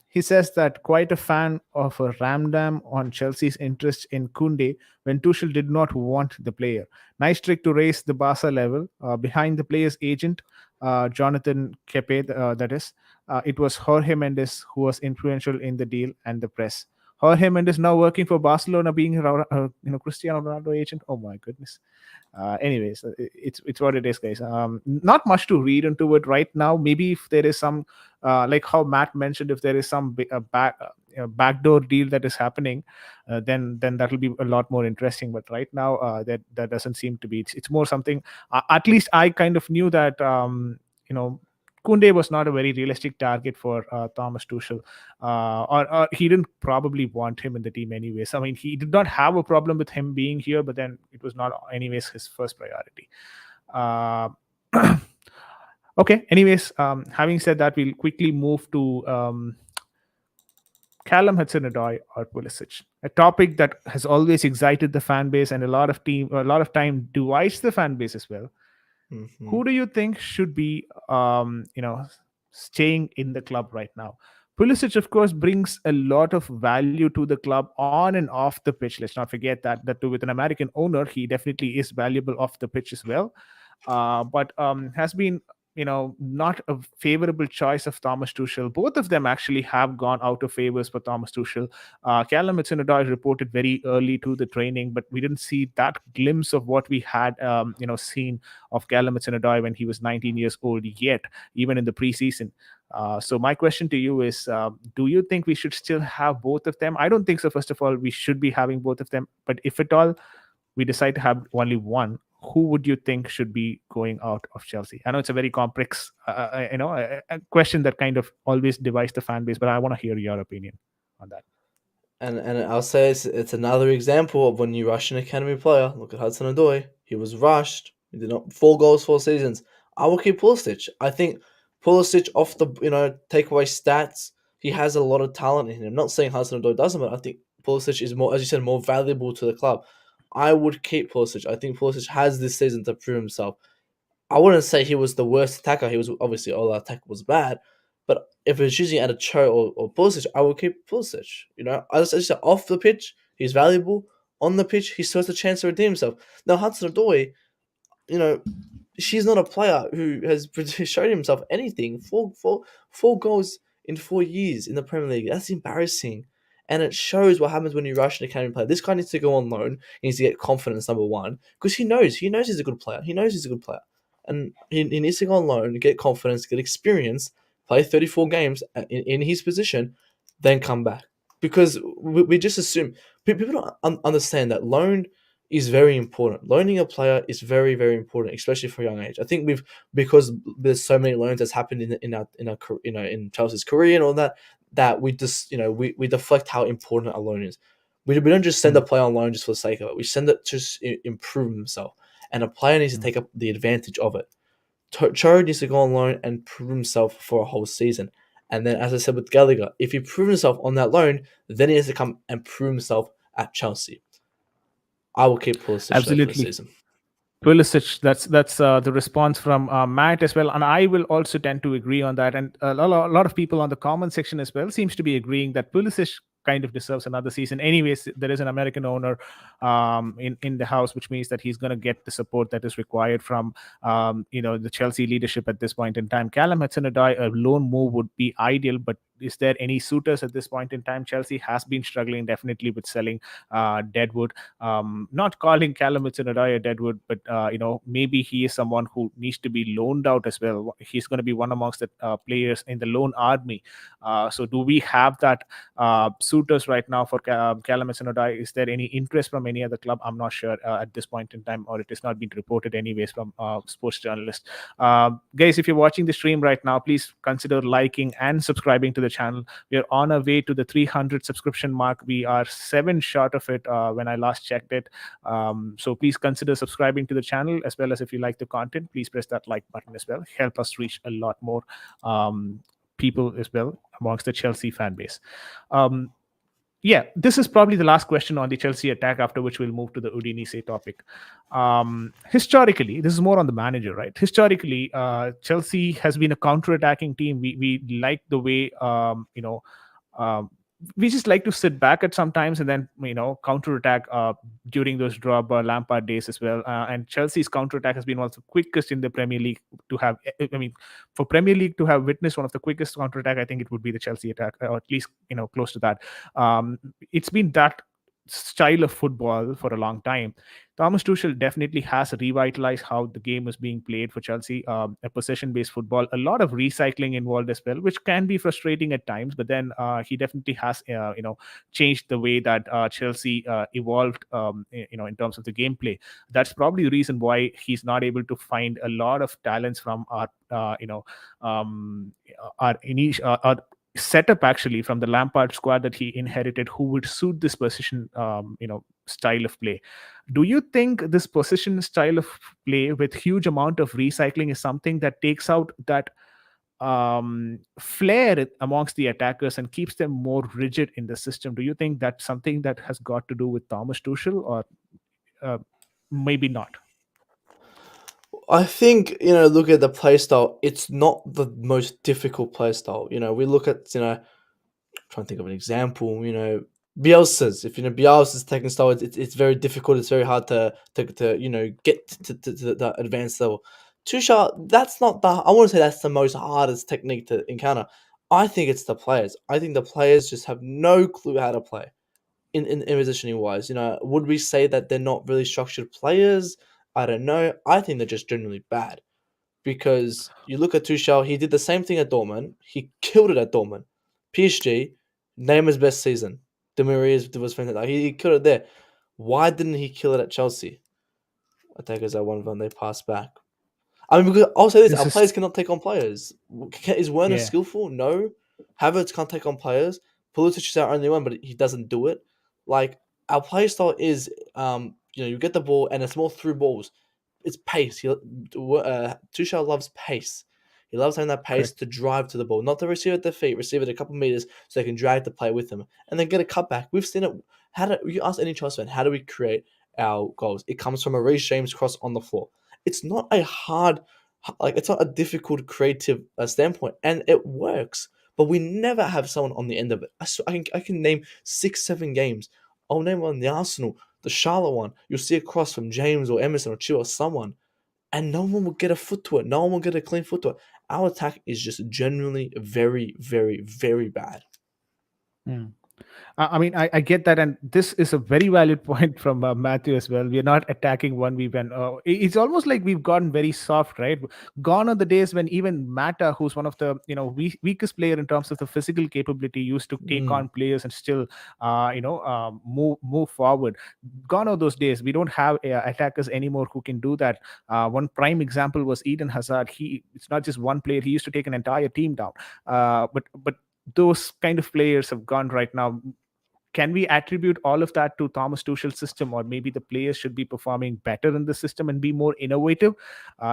he says that quite a fan of a ramdam on Chelsea's interest in Kunde when Tuchel did not want the player. Nice trick to raise the Barca level. Behind the player's agent, Jonathan Kepe, that is, it was Jorge Mendes who was influential in the deal and the press. Jorge Mendes now working for Barcelona, being Cristiano Ronaldo agent. Oh my goodness. Anyways, it's what it is, guys. Not much to read into it right now. Maybe if there is some like how Matt mentioned, if there is some backdoor deal that is happening, then that will be a lot more interesting. But right now, that doesn't seem to be. It's more something. At least I kind of knew that you know Kunde was not a very realistic target for Thomas Tuchel, or he didn't probably want him in the team anyways. I mean, he did not have a problem with him being here, but then it was not anyways his first priority. Uh, okay, anyways, having said that, we'll quickly move to Callum Hudson-Odoi or Pulisic, a topic that has always excited the fan base and a lot of time divides the fan base as well. Hmm. Who do you think should be staying in the club right now? Pulisic, of course, brings a lot of value to the club on and off the pitch. Let's not forget that too, with an American owner, he definitely is valuable off the pitch as well. But has been not a favorable choice of Thomas Tuchel. Both of them actually have gone out of favors for Thomas Tuchel. Callum Hudson-Odoi reported very early to the training, but we didn't see that glimpse of what we had seen of Callum Hudson-Odoi when he was 19 years old yet, even in the preseason. So my question to you is, do you think we should still have both of them? I don't think so. First of all, we should be having both of them. But if at all we decide to have only one, who would you think should be going out of Chelsea? I know it's a very complex, a question that kind of always divides the fan base, but I want to hear your opinion on that. And I'll say it's another example of when you rush an academy player. Look at Hudson Odoi. He was rushed. He did not 4 goals, 4 seasons. I will keep Pulisic. I think Pulisic off the takeaway stats. He has a lot of talent in him. I'm not saying Hudson Odoi doesn't, but I think Pulisic is more, as you said, more valuable to the club. I would keep Pulisic. I think Pulisic has this season to prove himself. I wouldn't say he was the worst attacker. He was obviously all our attack was bad, but if it's choosing out of Cho or Pulisic, I would keep Pulisic. As I said, off the pitch, he's valuable. On the pitch, he still has a chance to redeem himself. Now Hudson Odoi, you know, she's not a player who has shown himself anything. Four goals in 4 years in the Premier League. That's embarrassing. And it shows what happens when you rush an academy player. This guy needs to go on loan. He needs to get confidence, number one, because he knows he's a good player. He knows he's a good player. And he needs to go on loan, get confidence, get experience, play 34 games in his position, then come back. Because we just assume people don't understand that loan is very important. Loaning a player is very, very important, especially for a young age. I think we've because there's so many loans that's happened in our in Chelsea's career and all that, that we just we deflect how important a loan is. We don't just send a Mm, player on loan just for the sake of it. We send it to improve himself, and a player needs to mm. take up the advantage of it. Cho needs to go on loan and prove himself for a whole season. And then, as I said with Gallagher, if he proves himself on that loan, then he has to come and prove himself at Chelsea. I will keep Pulisic though for the Absolutely. season. Pulisic, that's the response from Matt as well, and I will also tend to agree on that. And a lot of people on the comment section as well seems to be agreeing that Pulisic kind of deserves another season. Anyways, there is an American owner in the house, which means that he's going to get the support that is required from the Chelsea leadership at this point in time. Callum Hudson-Odoi, a loan move would be ideal, but is there any suitors at this point in time? Chelsea has been struggling definitely with selling Deadwood. Not calling Callum Hudson-Odoi a Deadwood, but maybe he is someone who needs to be loaned out as well. He's going to be one amongst the players in the loan army. So do we have that suitors right now for Callum Hudson-Odoi? Is there any interest from any other club? I'm not sure at this point in time, or it has not been reported anyways from sports journalists. Guys, if you're watching the stream right now, please consider liking and subscribing to the channel. We are on our way to the 300 subscription mark. We are 7 short of it when I last checked it. So please consider subscribing to the channel, as well as if you like the content, please press that like button as well. Help us reach a lot more people as well amongst the Chelsea fan base. Yeah, this is probably the last question on the Chelsea attack, after which we'll move to the Udinese topic. Historically, this is more on the manager, right? Historically, Chelsea has been a counter-attacking team. We like the way, um, we just like to sit back at sometimes and then counter-attack during those Drogba Lampard days as well. And Chelsea's counter-attack has been one of the quickest in the Premier League to have. I mean, for Premier League to have witnessed one of the quickest counter-attack, I think it would be the Chelsea attack, or at least close to that. It's been that style of football for a long time. Thomas Tuchel definitely has revitalized how the game is being played for Chelsea. A possession-based football, a lot of recycling involved as well, which can be frustrating at times. But then he definitely has, changed the way that Chelsea evolved, in terms of the gameplay. That's probably the reason why he's not able to find a lot of talents from our initial. Setup actually from the Lampard squad that he inherited, who would suit this position, style of play. Do you think this position style of play with huge amount of recycling is something that takes out that flair amongst the attackers and keeps them more rigid in the system? Do you think that's something that has got to do with Thomas Tuchel, or maybe not? I think look at the play style. It's not the most difficult play style. We look at trying to think of an example. Bielsa's. If Bielsa's technical style, it's very difficult. It's very hard to get to the advanced level. Tuchel, that's not the. I want to say that's the most hardest technique to encounter. I think it's the players. I think the players just have no clue how to play in positioning wise. Would we say that they're not really structured players? I don't know. I think they're just generally bad because you look at Tuchel, he did the same thing at Dortmund. He killed it at Dortmund. PSG, name his best season. Di Maria's was fantastic. He killed it there. Why didn't he kill it at Chelsea? Attackers at one when they pass back. I mean, because I'll say this: This our is players cannot take on players. Is Werner Yeah. skillful? No. Havertz can't take on players. Pulisic is our only one, but he doesn't do it. Like our play style is, you get the ball and it's more through balls. It's pace. Tuchel loves pace. He loves having that pace Correct. to drive to the ball, not to receive it at their feet, receive it a couple meters so they can drag the play with them, and then get a cutback. We've seen it. How do you ask any Chelsea fan? How do we create our goals? It comes from a Reece James cross on the floor. It's not a hard, it's not a difficult creative standpoint, and it works. But we never have someone on the end of it. I can name 6, 7 games. I'll name one the Arsenal, the Charlotte one. You'll see a cross from James or Emerson or Chiu or someone, and no one will get a foot to it. No one will get a clean foot to it. Our attack is just genuinely very, very, very bad. Hmm. I mean, I get that, and this is a very valid point from Matthew as well. We are not attacking one we went. It's almost like we've gotten very soft, right? Gone are the days when even Mata, who's one of the weakest player in terms of the physical capability, used to take Mm. on players and still move forward. Gone are those days. We don't have attackers anymore who can do that. One prime example was Eden Hazard. It's not just one player. He used to take an entire team down. But those kind of players have gone right now. Can we attribute all of that to Thomas Tuchel's system, or maybe the players should be performing better in the system and be more innovative?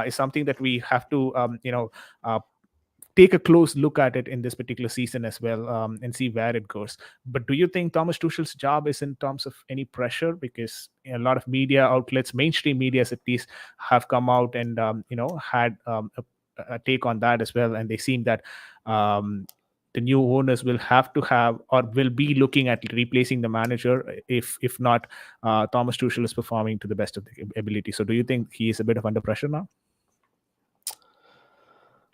Is something that we have to, uh, take a close look at it in this particular season as well, and see where it goes. But do you think Thomas Tuchel's job is in terms of any pressure? Because a lot of media outlets, mainstream media at least, have come out and had a take on that as well, and they seem that um, the new owners will have to have or will be looking at replacing the manager if not Thomas Tuchel is performing to the best of the ability. So do you think he is a bit of under pressure now?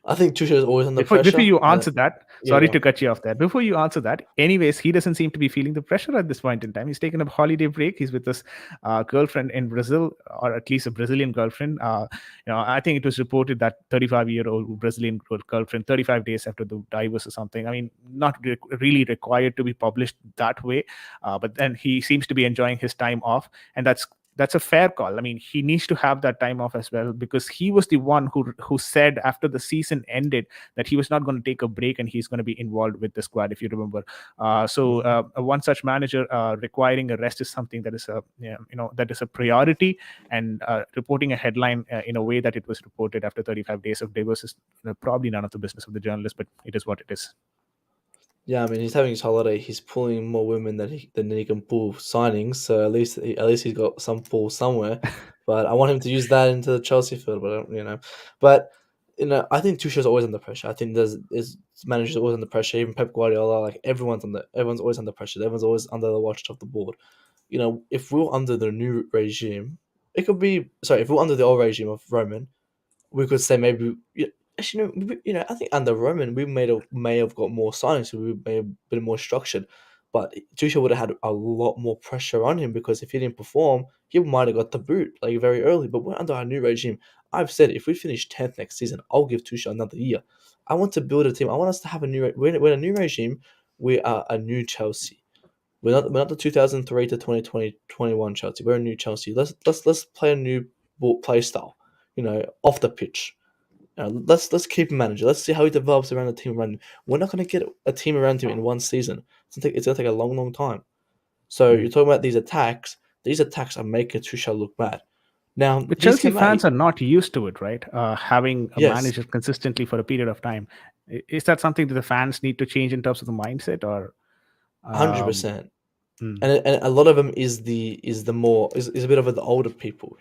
I think Tuchel is always under Before pressure. you answer that, Yeah, sorry yeah. to cut you off there. Before you answer that, anyways, he doesn't seem to be feeling the pressure at this point in time. He's taken a holiday break. He's with his girlfriend in Brazil, or at least a Brazilian girlfriend. I think it was reported that 35-year-old Brazilian girlfriend, 35 days after the divorce or something. I mean, not really required to be published that way, but then he seems to be enjoying his time off, and that's a fair call. I mean, he needs to have that time off as well, because he was the one who said after the season ended that he was not going to take a break and he's going to be involved with the squad, if you remember. Mhm. One such manager requiring a rest is something that is that is a priority, and reporting a headline in a way that it was reported after 35 days of divorce is probably none of the business of the journalist, but it is what it is. Yeah, I mean, he's having his holiday. He's pulling more women than he can pull signings. So at least he's got some pull somewhere. But I want him to use that into the Chelsea field. But I think Tuchel's always under pressure. I think there's managers always under pressure. Even Pep Guardiola, like everyone's always under pressure. Everyone's always under the watch of the board. If we're under the new regime, it could be sorry. If we're under the old regime of Roman, we could say maybe actually I think under Roman we may have got more signings, so we may have been more structured. But Tuchel would have had a lot more pressure on him because if he didn't perform, he might have got the boot like very early. But we're under our new regime. I've said if we finish 10th next season, I'll give Tuchel another year. I want to build a team. I want us to have a new. We're in a new regime. We are a new Chelsea. We're not the 2003 to 2021 Chelsea. We're a new Chelsea. Let's play a new play style. Off the pitch. Let's keep him manager. Let's see how he develops around the team around him. We're not going to get a team around him in one season. It's gonna take a long, long time. So Hmm. you're talking about these attacks. These attacks are making Tuchel look bad. Now But he's Chelsea come out. fans are not used to it, right? Having a Yes, manager consistently for a period of time. Is that something that the fans need to change in terms of the mindset, or? one hundred Um, percent. mm. And a lot of them is a bit of the older people,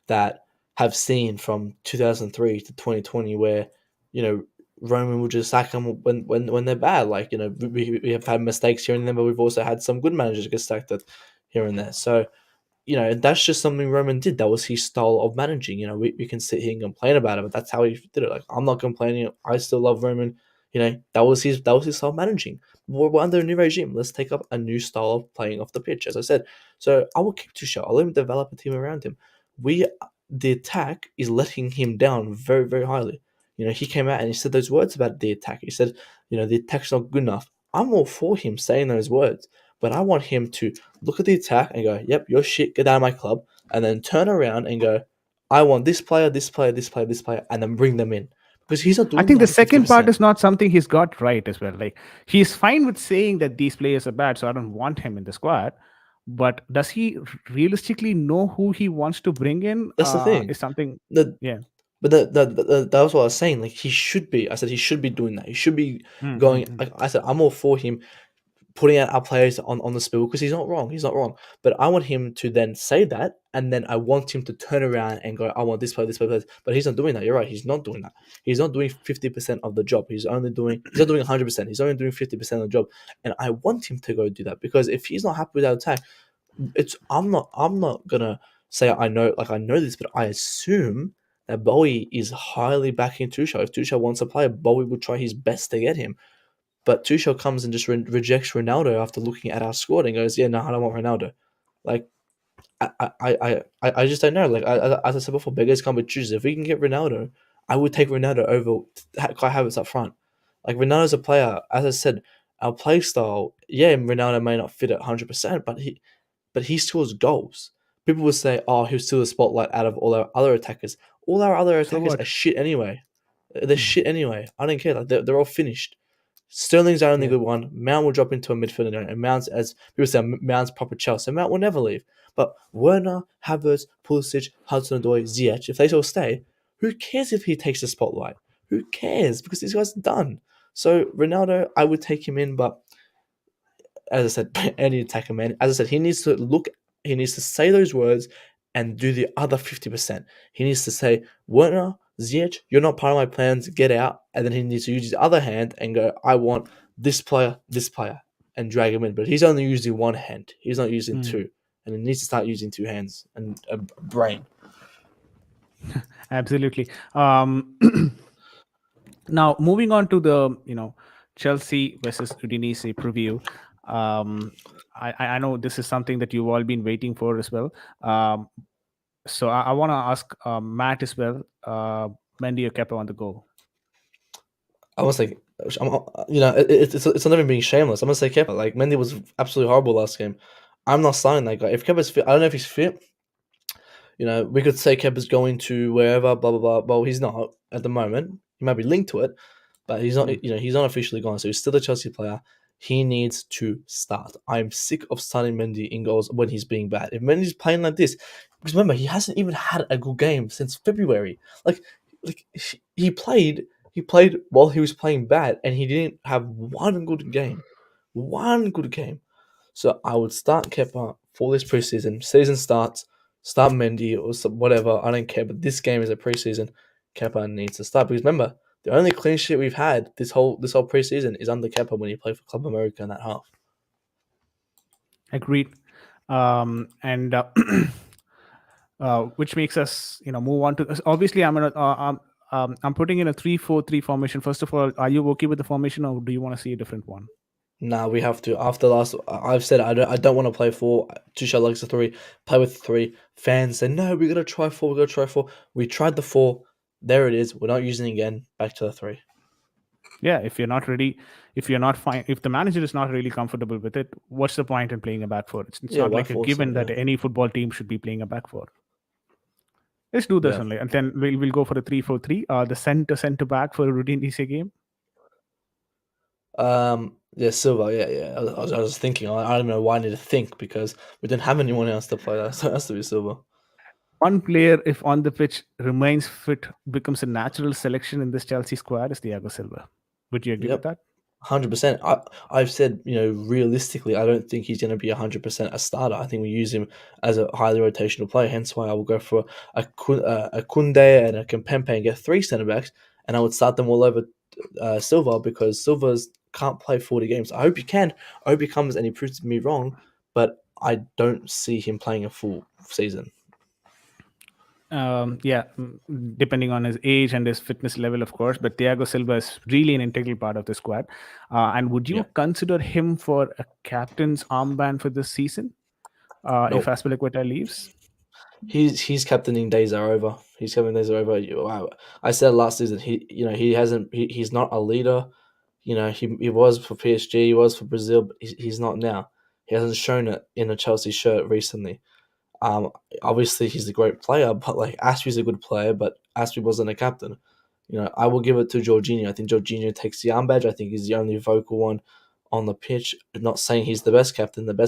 that have seen from 2003 to 2020 where you know Roman will just sack them when they're bad. Like we have had mistakes here and there, but we've also had some good managers get sacked at here and there. So that's just something Roman did. That was his style of managing. We can sit here and complain about it, but that's how he did it. Like I'm not complaining. I still love Roman. That was his style of managing. We're under a new regime. Let's take up a new style of playing off the pitch, as I said. So I will keep Tuchel. I'll let him develop a team around him. We the attack is letting him down very, very highly. He came out and he said those words about the attack. He said, the attack's not good enough. I'm all for him saying those words, but I want him to look at the attack and go, "Yep, you're shit. Get out of my club," and then turn around and go, "I want this player, this player, this player, this player," and then bring them in because he's not I doing think that the at fifty second part percent. is not something he's got right as well. Like, he's fine with saying that these players are bad, so I don't want him in the squad. But does he realistically know who he wants to bring in? That's the thing. Is something, The yeah. But that was what I was saying. Like he should be. I said he should be doing that. He should be going. Mm-hmm. Like I said, I'm all for him putting out our players on the spill because he's not wrong. He's not wrong. But I want him to then say that, and then I want him to turn around and go, "I want this player, this player, this player." But he's not doing that. You're right. He's not doing that. He's not doing 50% of the job. He's not doing 100%. He's only doing 50% of the job. And I want him to go do that because if he's not happy with our attack, I'm not gonna say I know this, but I assume that Bowie is highly backing Tuchel. If Tuchel wants a player, Bowie would try his best to get him. But Tuchel comes and just rejects Ronaldo after looking at our squad and goes, "Yeah, no, I don't want Ronaldo." Like I just don't know. Like as I said before, beggars can't be choosers. If we can get Ronaldo, I would take Ronaldo over Kai Havertz up front. Like Ronaldo's a player. As I said, our play style. Yeah, Ronaldo may not fit at 100%, but he scores goals. People will say, "Oh, he'll steal the spotlight out of all our other attackers." All our other So attackers what? are shit anyway. They're Hmm. shit anyway. I don't care. Like they're all finished. Sterling's our only Yeah. good one. Mount will drop into a midfielder, and Mount's, as people say, Mount's proper Chelsea. Mount will never leave. But Werner, Havertz, Pulisic, Hudson-Odoi, Ziyech, if they all stay, who cares if he takes the spotlight? Who cares? Because these guys are done. So Ronaldo, I would take him in, but as I said, any attacker, man. As I said, he needs to look, he needs to say those words and do the other 50%. He needs to say, Werner, Ziyech, you're not part of my plans, get out. And then he needs to use his other hand and go, I want this player, and drag him in. But he's only using one hand, he's not using Hmm. two. And he needs to start using two hands and a brain. Absolutely. Now moving on to the Chelsea versus Udinese preview. Um, I know this is something that you've all been waiting for as well. So I want to ask Matt as well. Mendy or Kepa on the go? I was like, it's not even being shameless. I'm gonna say Kepa. Like Mendy was absolutely horrible last game. I'm not signing that guy. If Kepa's fit, I don't know if he's fit. We could say Kepa's going to wherever, blah blah blah. Well, he's not at the moment. He might be linked to it, but he's not. Hmm. He's not officially gone. So he's still a Chelsea player. He needs to start. I'm sick of starting Mendy in goals when he's being bad. If Mendy's playing like this, because remember he hasn't even had a good game since February. Like he played. He played while he was playing bad, and he didn't have one good game. One good game. So I would start Kepa for this preseason. Season starts, start Mendy or whatever. I don't care. But this game is a preseason. Kepa needs to start because remember the only clean sheet we've had this whole preseason is under Kepa when he played for Club America in that half. Agreed. And which makes us move on to obviously I'm putting in a 3-4-3 formation. First of all, are you okay with the formation, or do you want to see a different one? Nah, we have to. After last, I've said I don't want to play four. Tuchel likes the three. Play with three. Fans say no. We gotta try four. We gotta try four. We tried the four. There it is. We're not using it again. Back to the three. Yeah, if you're not ready, if you're not fine, if the manager is not really comfortable with it, what's the point in playing a back four? It's Yeah, not why like a force it? given that Yeah, any football team should be playing a back four. Let's do this yeah. only, and then we'll go for a 3-4-3. The center back for a Udinese game. Yeah, Silva. Yeah, yeah. I was thinking. I don't know why I need to think because we didn't have anyone else to play that, so it has to be Silva. One player, if on the pitch, remains fit, becomes a natural selection in this Chelsea squad is Thiago Silva. Would you agree with Yep. that? 100%. I've said, realistically, I don't think he's going to be 100% a starter. I think we use him as a highly rotational player. Hence why I will go for a Kunde and a Kempembe and get three centre backs, and I would start them all over Silva because Silva's can't play 40 games. I hope he can. I hope he comes and he proves me wrong, but I don't see him playing a full season. Yeah, depending on his age and his fitness level, of course. But Thiago Silva is really an integral part of the squad. And would Yeah. you consider him for a captain's armband for this season if Nope. Aspilicueta leaves? He's captaining days are over. He's captaining days are over. I said last season he hasn't he's not a leader. He was for PSG, he was for Brazil, but he's not now. He hasn't shown it in a Chelsea shirt recently. Um, Obviously he's a great player, but like Ashby's a good player, but Ashby wasn't a captain. I will give it to Jorginho. I think Jorginho takes the arm badge. I think he's the only vocal one on the pitch. I'm not saying he's the best captain, but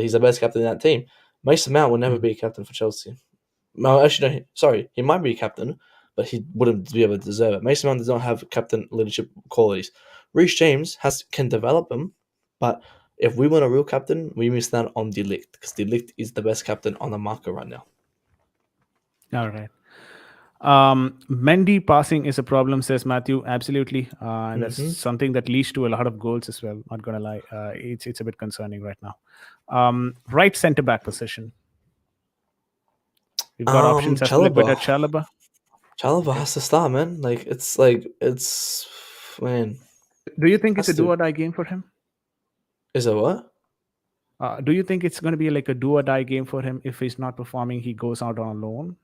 he's the best captain in that team. Mason Mount will never Hmm. be a captain for Chelsea. No, actually, no. Sorry, he might be a captain, but he wouldn't be able to deserve it. Mason Mount does not have captain leadership qualities. Reece James can develop them, but if we want a real captain, we miss out on De Ligt because De Ligt is the best captain on the market right now. All right. Mendy passing is a problem, says Matthew. Absolutely, and that's Mm-hmm. something that leads to a lot of goals as well. Not gonna lie, it's a bit concerning right now. Right centre back position. We've got options as Chalaba. Aspilicueta, Chalaba. Chalaba Okay. has to start, man. Like it's man. Do you think it's a Has do to. or die game for him? Is it what? Do you think it's going to be like a do or die game for him? If he's not performing, he goes out on a loan.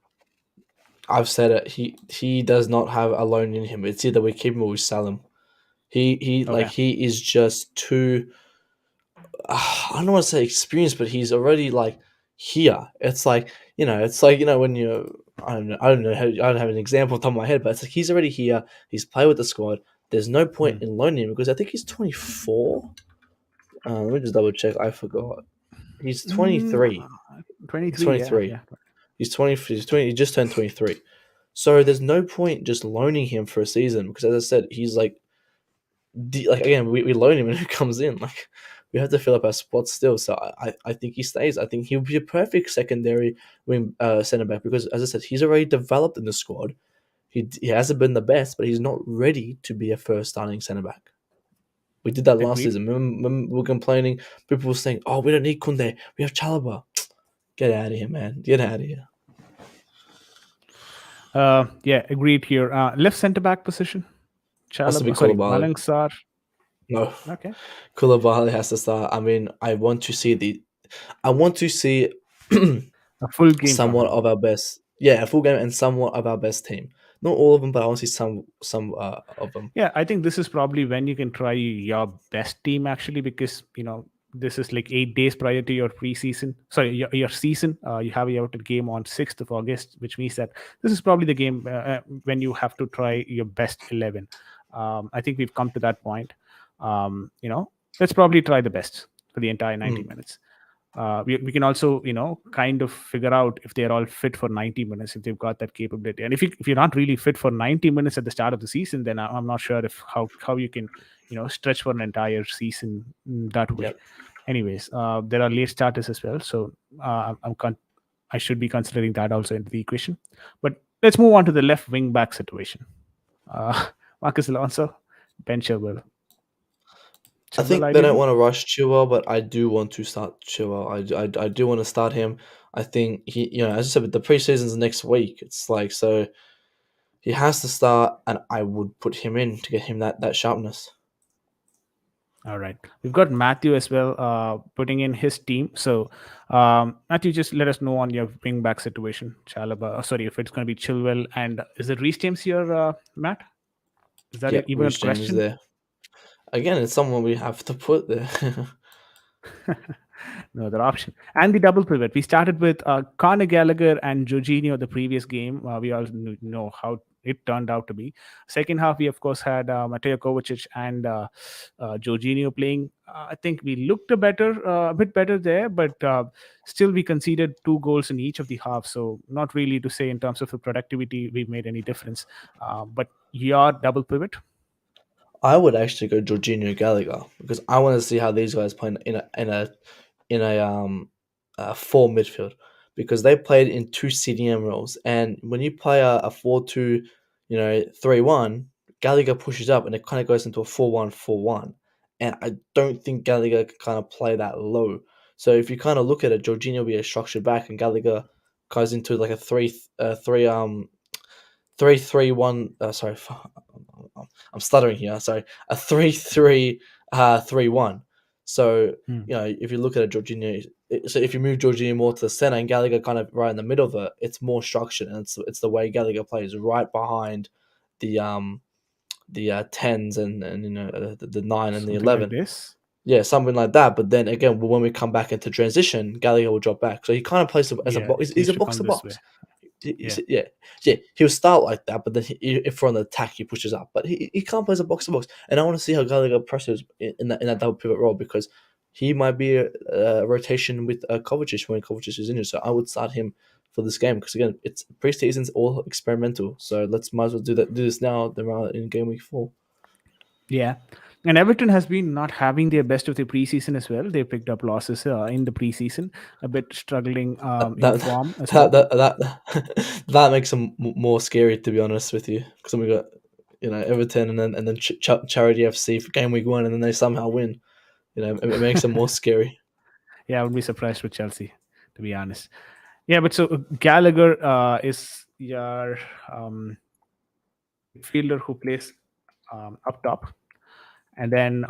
I've said it. He does not have a loan in him. It's either we keep him or we sell him. Okay. He is just too. I don't want to say experienced, but he's already like here. It's like it's like when you. I don't know. I don't have an example off the top of my head, but it's like he's already here. He's played with the squad. There's no point Hmm. in loaning him because I think he's 24. Let me just double check. I forgot. He's Mm, 23. He's 23. Yeah. 23. Yeah. He's 20. He's 20. He just turned 23. So there's no point just loaning him for a season because, as I said, he's like again, we loan him and he comes in. Like we have to fill up our spots still. So I think he stays. I think he'll be a perfect secondary wing center back because, as I said, he's already developed in the squad. He hasn't been the best, but he's not ready to be a first starting center back. We did that last Agreed. season. Remember we were complaining. People were saying, "Oh, we don't need Kunde. We have Chalaba." Get out of here, man. Get out of here. Yeah. Agreed here. Left center back position. Has to be Sorry, Koulibaly. Malang Sarr. No, Okay. Koulibaly has to start. I mean, I want to see A full game from somewhat him. of our best. Yeah, a full game and somewhat of our best team. Not all of them, but I want to see some of them. Yeah, I think this is probably when you can try your best team actually, because this is like 8 days prior to your preseason. Sorry, your season. You have your game on 6th of August, which means that this is probably the game when you have to try your best 11. I think we've come to that point. Let's probably try the best for the entire 90 Mm. minutes. We can also kind of figure out if they're all fit for 90 minutes, if they've got that capability. And if you're not really fit for 90 minutes at the start of the season, then I'm not sure if how you can stretch for an entire season that way. Yep. Anyways, there are late starters as well, so I should be considering that also into the equation. But let's move on to the left wing back situation. uh, Marcus Alonso, Ben Chilwell. I Chilwell think they don't ideally. want to rush Chilwell, but I do want to start Chilwell. I do want to start him. I think as I said, but the preseason's next week. It's like so he has to start, and I would put him in to get him that sharpness. All right. We've got Matthew as well putting in his team. So, Matthew, just let us know on your wing back situation. Chalaba, sorry, if it's going to be Chilwell. And is it Reece James here, Matt? Is that Yep, even a Rich James is question? there again. It's someone we have to put there. No other option. And the double pivot. We started with Conor Gallagher and Jorginho the previous game. We all know how it turned out to be. Second half, we of course had Mateo Kovacic and Jorginho playing. I think we looked a bit better there, but still we conceded 2 goals in each of the halves. So not really to say in terms of the productivity we made any difference. But your double pivot. I would actually go Jorginho Gallagher because I want to see how these guys play in a full midfield because they played in two CDM roles, and when you play a 4-2, 3-1, Gallagher pushes up and it kind of goes into a 4-1-4-1, and I don't think Gallagher can kind of play that low. So if you kind of look at it, Jorginho will be a structured back, and Gallagher goes into like a 3-3-1. Sorry, I'm stuttering here. Sorry, a 3-3-3-1. So Hmm. if you look at it, Jorginho. So if you move Jorginho more to the center and Gallagher kind of right in the middle of it, it's more structured and it's the way Gallagher plays right behind the tens and the nine and the Something like 11. this. Yeah, something like that. But then again, when we come back into transition, Gallagher will drop back. So he kind of plays as a Yeah, box. it He's needs a to box come to this way. box. Yeah. Yeah, yeah. He'll start like that, but then if we're on the attack, he pushes up. But he can't play as a box to box, and I want to see how Gallagher presses in that double pivot role because he might be a rotation with Kovacic when Kovacic is injured. So I would start him for this game because again, it's preseason's all experimental. So let's might as well do this now than rather in game week 4. Yeah. And Everton has been not having their best of the preseason as well. They picked up losses in the preseason, a bit struggling in That form as that well. that that makes them more scary to be honest with you because we got Everton and then Charity FC for game week 1 and then they somehow win. It makes them more scary. Yeah, I would be surprised with Chelsea, to be honest. Yeah, but so Gallagher is your midfielder who plays up top. and then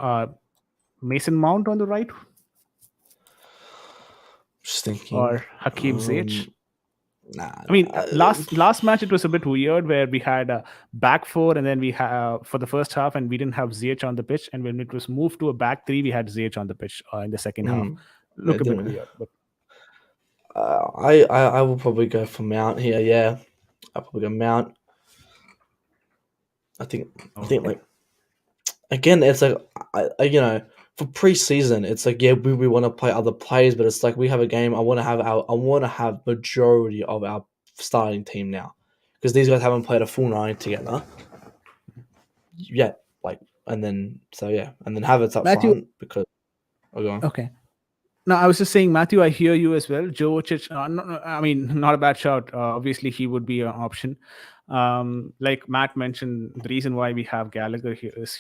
Mason Mount on the right, Just thinking. or Hakim Ziyech. Um, nah, I mean, nah. last match it was a bit weird where we had a back four, and then we have for the first half, and we didn't have Ziyech on the pitch, and when it was moved to a back three, we had Ziyech on the pitch in the second half. Yeah, Look a bit didn't. weird, but I will probably go for Mount here. Yeah, I'll probably go Mount. I think okay. like again, it's like for preseason, it's like yeah, we want to play other players, but it's like we have a game. I want to have majority of our starting team now because these guys haven't played a full nine together yet. Like and then so yeah, and then Havertz up Matthew. front because I'll go on. Okay. No, I was just saying, Matthew, I hear you as well. Jovicic, I mean, not a bad shout. Obviously, he would be an option. Like Matt mentioned, the reason why we have Gallagher here is,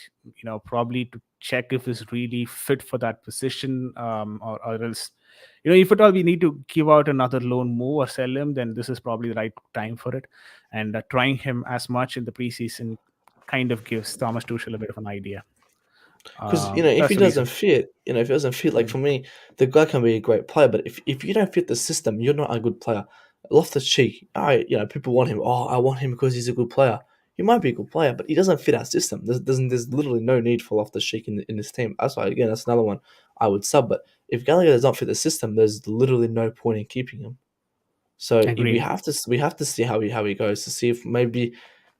probably to check if he's really fit for that position, or else, if at all we need to give out another loan move or sell him, then this is probably the right time for it. And trying him as much in the preseason kind of gives Thomas Tuchel a bit of an idea. Because if That's he the doesn't reason. fit, if he doesn't fit, like Mm. for me, the guy can be a great player, but if you don't fit the system, you're not a good player. Loftus Cheek, all right, people want him. Oh, I want him because he's a good player. He might be a good player, but he doesn't fit our system. There's literally no need for Loftus Cheek in this team. That's why again, that's another one I would sub. But if Gallagher does not fit the system, there's literally no point in keeping him. So we Agreed. have to see how he goes to see if maybe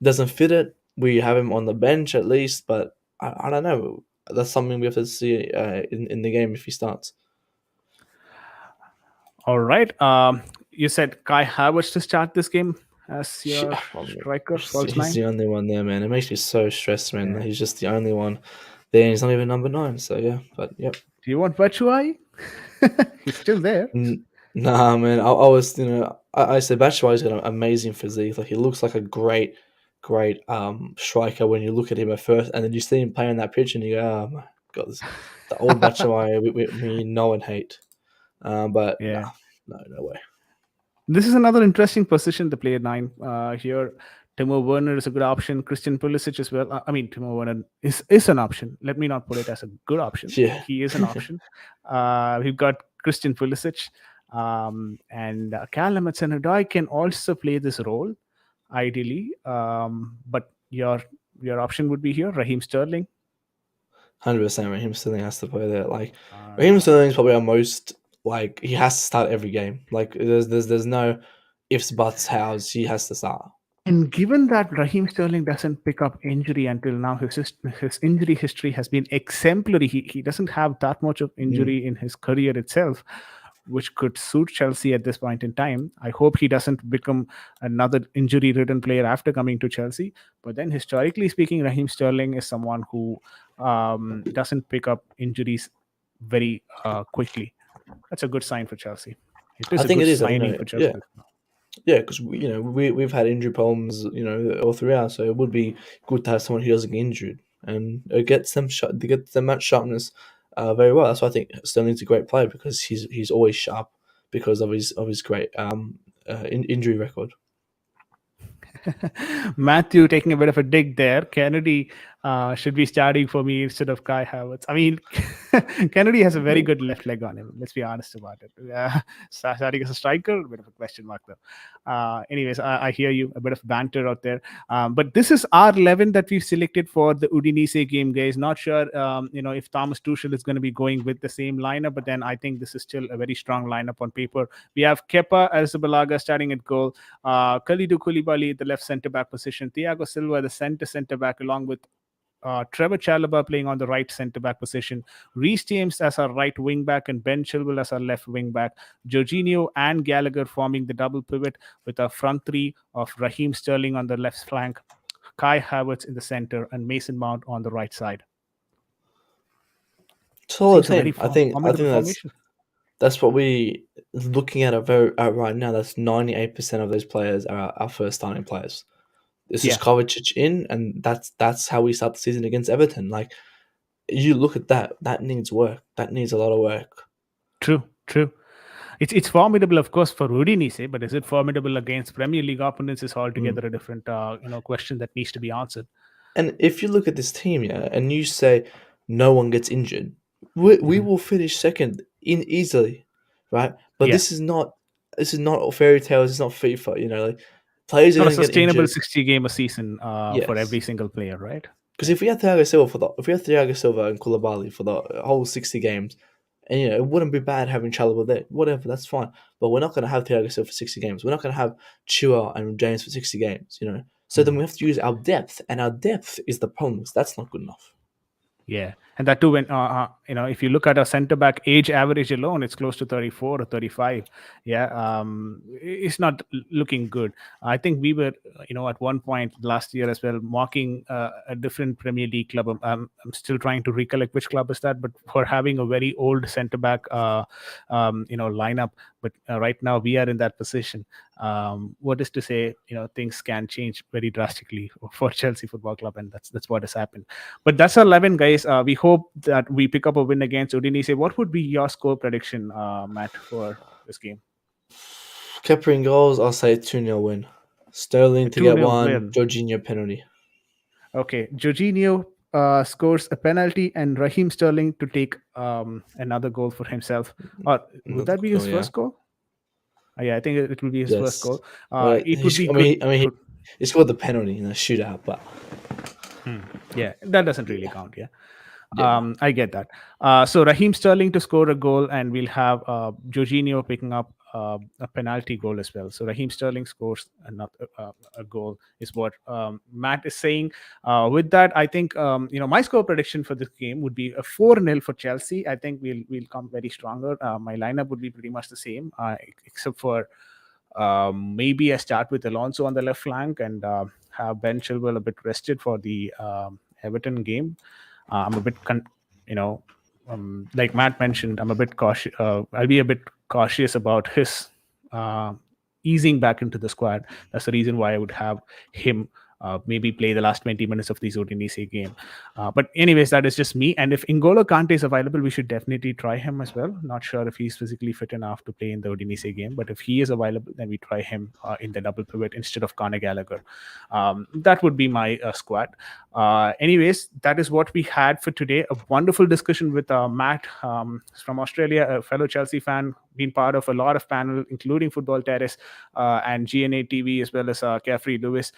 doesn't fit it. We have him on the bench at least, but I don't know. That's something we have to see in the game if he starts. All right. You said Kai Havertz to start this game as Yeah, your I mean, striker, false he's nine. the only one there, man. It makes me so stressed, man. Yeah. He's just the only one there. And he's not even number 9. So yeah, but yep. Do you want Batshuayi? He's still there. Nah, man. I was, I said Batshuayi's got an amazing physique. Like he looks like a great striker when you look at him at first, and then you see him playing that pitch, and you go, oh my god, the old Batshuayi we know and hate. But Yeah. nah, no way. This is another interesting position to play at nine. Here, Timo Werner is a good option. Christian Pulisic as well. I mean, Timo Werner is an option. Let me not put it as a good option. Yeah, He is an option. We've got Christian Pulisic, and Callum Hudson-Odoi can also play this role, ideally. But your option would be here, Raheem Sterling. 100%. Raheem Sterling has to play there. Like Raheem Uh, Sterling is probably our most like he has to start every game. Like there's no ifs buts hows. He has to start. And given that Raheem Sterling doesn't pick up injury until now, his injury history has been exemplary. He doesn't have that much of Mm. injury in his career itself, which could suit Chelsea at this point in time. I hope he doesn't become another injury-ridden player after coming to Chelsea. But then, historically speaking, Raheem Sterling is someone who doesn't pick up injuries very quickly. That's a good sign for Chelsea. It I is a think good it is. signing for Yeah, Chelsea. yeah, because we've had injury problems, all throughout. So it would be good to have someone who doesn't get injured and gets them shot. They get the match sharpness very well. That's why I think Sterling's a great player because he's always sharp because of his great injury record. Matthew taking a bit of a dig there. Kennedy should be starting for me instead of Kai Havertz. I mean, Kennedy has a very good left leg on him. Let's be honest about it. Starting as a striker, a bit of a question mark though. Anyways, I hear you. A bit of banter out there. But this is our 11 that we've selected for the Udinese game, guys. Not sure, if Thomas Tuchel is going to be going with the same lineup, but then I think this is still a very strong lineup on paper. We have Kepa Arrizabalaga starting at goal. Kalidou Koulibaly, the left centre back position. Thiago Silva, the centre back, along with Trevor Chalobah playing on the right centre back position. Reece James as our right wing back and Ben Chilwell as our left wing back. Jorginho and Gallagher forming the double pivot with a front three of Raheem Sterling on the left flank, Kai Havertz in the centre, and Mason Mount on the right side. Solid Seems a very team. I think formidable formation. that's what we looking at right now. That's 98% of those players are our first starting players. This is Yeah, Kovacic in, and that's how we start the season against Everton. Like you look at that needs work. That needs a lot of work. true, true. It's formidable, of course, for Udinese, but is it formidable against Premier League opponents? Is Mm. altogether a different question that needs to be answered. And if you look at this team, yeah, and you say no one gets injured, we Mhm. will finish second in easily, right? But Yeah, this is not fairy tales. It's not FIFA. Like players it's are not a going to get sustainable injured. 60 game a season for every Yes, single player, right? because Yeah. if we had Thiago Silva and Koulibaly for the whole 60 games, and it wouldn't be bad having Chalobah there. Whatever, that's fine. But we're not going to have Thiago Silva for 60 games. We're not going to have Chua and James for 60 games. So then Mhm. we have to use our depth, and our depth is the problem. That's not good enough. Yeah, and that too when if you look at a center back age average alone, it's close to 34 or 35. Yeah, it's not looking good. I think we were, at one point last year as well, mocking a different Premier League club. I'm still trying to recollect which club is that, but for having a very old center back, lineup. But right now we are in that position. What is to say, things can change very drastically for Chelsea Football Club, and that's what has happened. But that's our 11, guys. We hope that we pick up a win against Udinese. What would be your score prediction, Matt, for this game? Kepa in goals, I'll say 2-0 win. Sterling A to 2 get nil one, win. Jorginho penalty. Okay. Jorginho scores a penalty and Raheem Sterling to take another goal for himself. Or would Another that be his goal, yeah. first goal? Yeah, I think it will be his first Yes. goal. Well, It would be good. he scored the penalty in a shootout, but Yeah, that doesn't really count. Yeah. yeah, no. I get that. So Raheem Sterling to score a goal, and we'll have Jorginho picking up a penalty goal as well. So Raheem Sterling scores another a goal, is what Matt is saying. With that, I think my score prediction for this game would be a 4-0 for Chelsea. I think we'll come very stronger. My lineup would be pretty much the same, except for maybe I start with Alonso on the left flank and have Ben Chilwell a bit rested for the Everton game. I'm a bit, like Matt mentioned, I'm a bit cautious. I'll be a bit cautious about his uh, easing back into the squad. That's the reason why I would have him maybe play the last 20 minutes of the Udinese game. But anyways, that is just me. And if N'Golo Kante is available, we should definitely try him as well. Not sure if he's physically fit enough to play in the Udinese game, but if he is available, then we try him in the double pivot instead of Conor Gallagher. That would be my squad. Anyways, that is what we had for today. A wonderful discussion with Matt from Australia, a fellow Chelsea fan, been part of a lot of panel, including Football Terrace and GNA TV, as well as Carefree Lewis.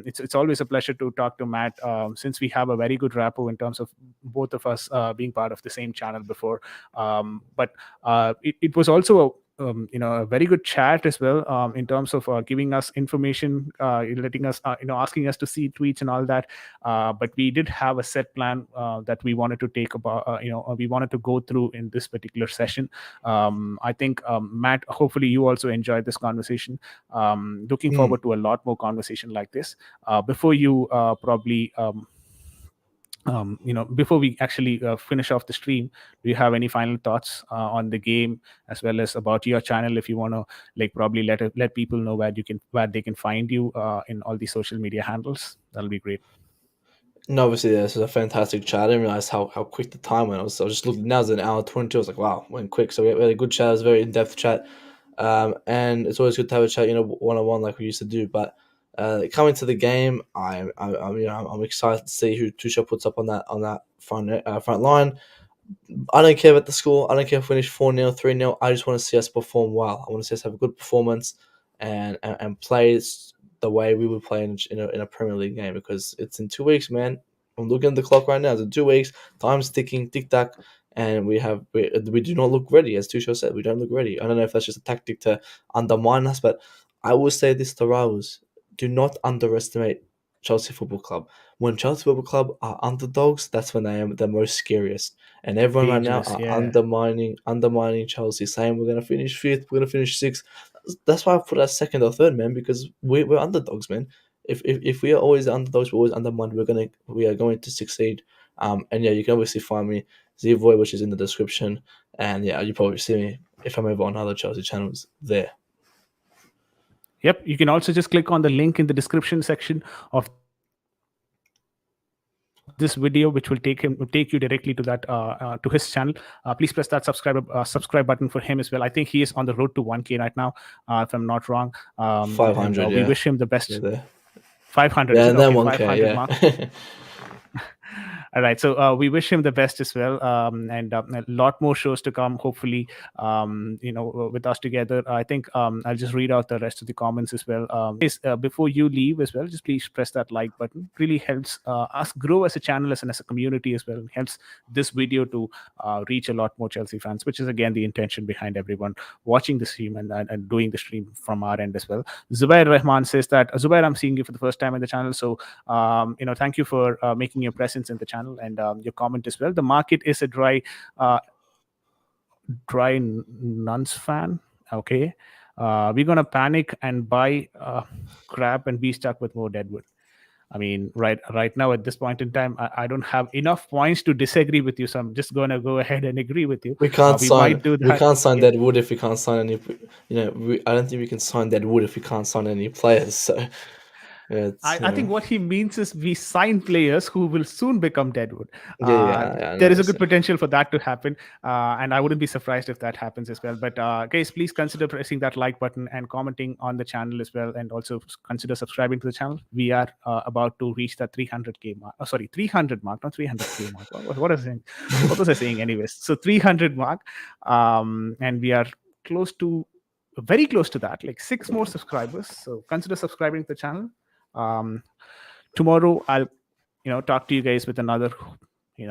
It's always a pleasure to talk to Matt, since we have a very good rapport in terms of both of us being part of the same channel before. But it was also a very good chat as well, in terms of giving us information, letting us, asking us to see tweets and all that. But we did have a set plan that we wanted to take about, we wanted to go through in this particular session. I think, Matt, hopefully you also enjoyed this conversation. Looking Mm. forward to a lot more conversation like this. Before you probably before we actually finish off the stream, do you have any final thoughts on the game, as well as about your channel? If you want to, like, probably let people know where they can find you in all the social media handles, that'll be great. No, obviously, this was a fantastic chat. I didn't realize how quick the time went. I was just looking now, it's an hour 22. I was like, wow, went quick. So we had a good chat. It was a very in depth chat. And it's always good to have a chat, one on one like we used to do. But coming to the game, I'm excited to see who Tuchel puts up on that front line. I don't care about the score. I don't care if we finish 4-0, 3-0. I just want to see us perform well. I want to see us have a good performance and play the way we would play in a Premier League game, because it's in 2 weeks, man. I'm looking at the clock right now. It's in 2 weeks. Time's ticking, tick tack, and we do not look ready. As Tuchel said, we don't look ready. I don't know if that's just a tactic to undermine us, but I will say this to rivals: do not underestimate Chelsea Football Club. When Chelsea Football Club are underdogs, that's when they are the most scariest. And everyone right now Dangerous, are yeah. undermining Chelsea, saying we're gonna finish fifth, we're gonna finish sixth. That's why I put us second or third, man, because we're underdogs, man. If we are always the underdogs, we're always undermined. We are going to succeed. And yeah, you can obviously find me Zvoii, which is in the description, and yeah, you probably see me if I'm ever on other Chelsea channels there. Yep, you can also just click on the link in the description section of this video, which will take you directly to that to his channel. Please press that subscribe button for him as well. I think he is on the road to 1K right now, if I'm not wrong. And 500, we yeah, wish him the yeah, best. there, 500, is yeah, it and then okay? 1K, 500 mark. yeah. All right. So we wish him the best as well, and a lot more shows to come. Hopefully, with us together. I think I'll just read out the rest of the comments as well. Before you leave as well, just please press that like button. It really helps us grow as a channel and as a community as well. It helps this video to reach a lot more Chelsea fans, which is again the intention behind everyone watching the stream and doing the stream from our end as well. Zubair Rahman says that Zubair, I'm seeing you for the first time in the channel, so thank you for making your presence in the channel and your comment as well. The market is a dry nuns fan. Okay, we're gonna panic and buy crap and be stuck with more deadwood. I mean, right now at this point in time, I don't have enough points to disagree with you, so I'm just gonna go ahead and agree with you. We can't We sign. might do We that. can't sign Yeah. that wood if we can't sign any. I don't think we can sign that wood if we can't sign any players. So yeah, it's I think what he means is we sign players who will soon become Deadwood. yeah, I know There what is you're a good saying. potential for that to happen, and I wouldn't be surprised if that happens as well. But guys, please consider pressing that like button and commenting on the channel as well, and also consider subscribing to the channel. We are about to reach that 300k mark. Oh, sorry, 300 mark, not 300k mark. What was I saying? What was I saying? Anyways, so 300 mark, and we are close to, very close to that, like 6 more subscribers. So consider subscribing to the channel. Tomorrow I'll talk to you guys with another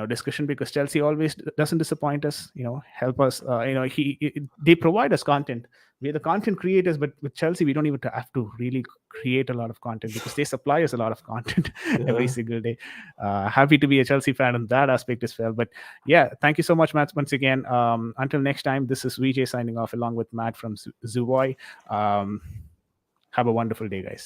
discussion, because Chelsea always doesn't disappoint us, help us. They provide us content. We're the content creators, but with Chelsea we don't even have to really create a lot of content, because they supply us a lot of content every Yeah. single day. Happy to be a Chelsea fan in that aspect as well. But yeah, thank you so much, Matt, once again. Until next time, this is Vijay signing off along with Matt from Zvoii. Have a wonderful day, guys.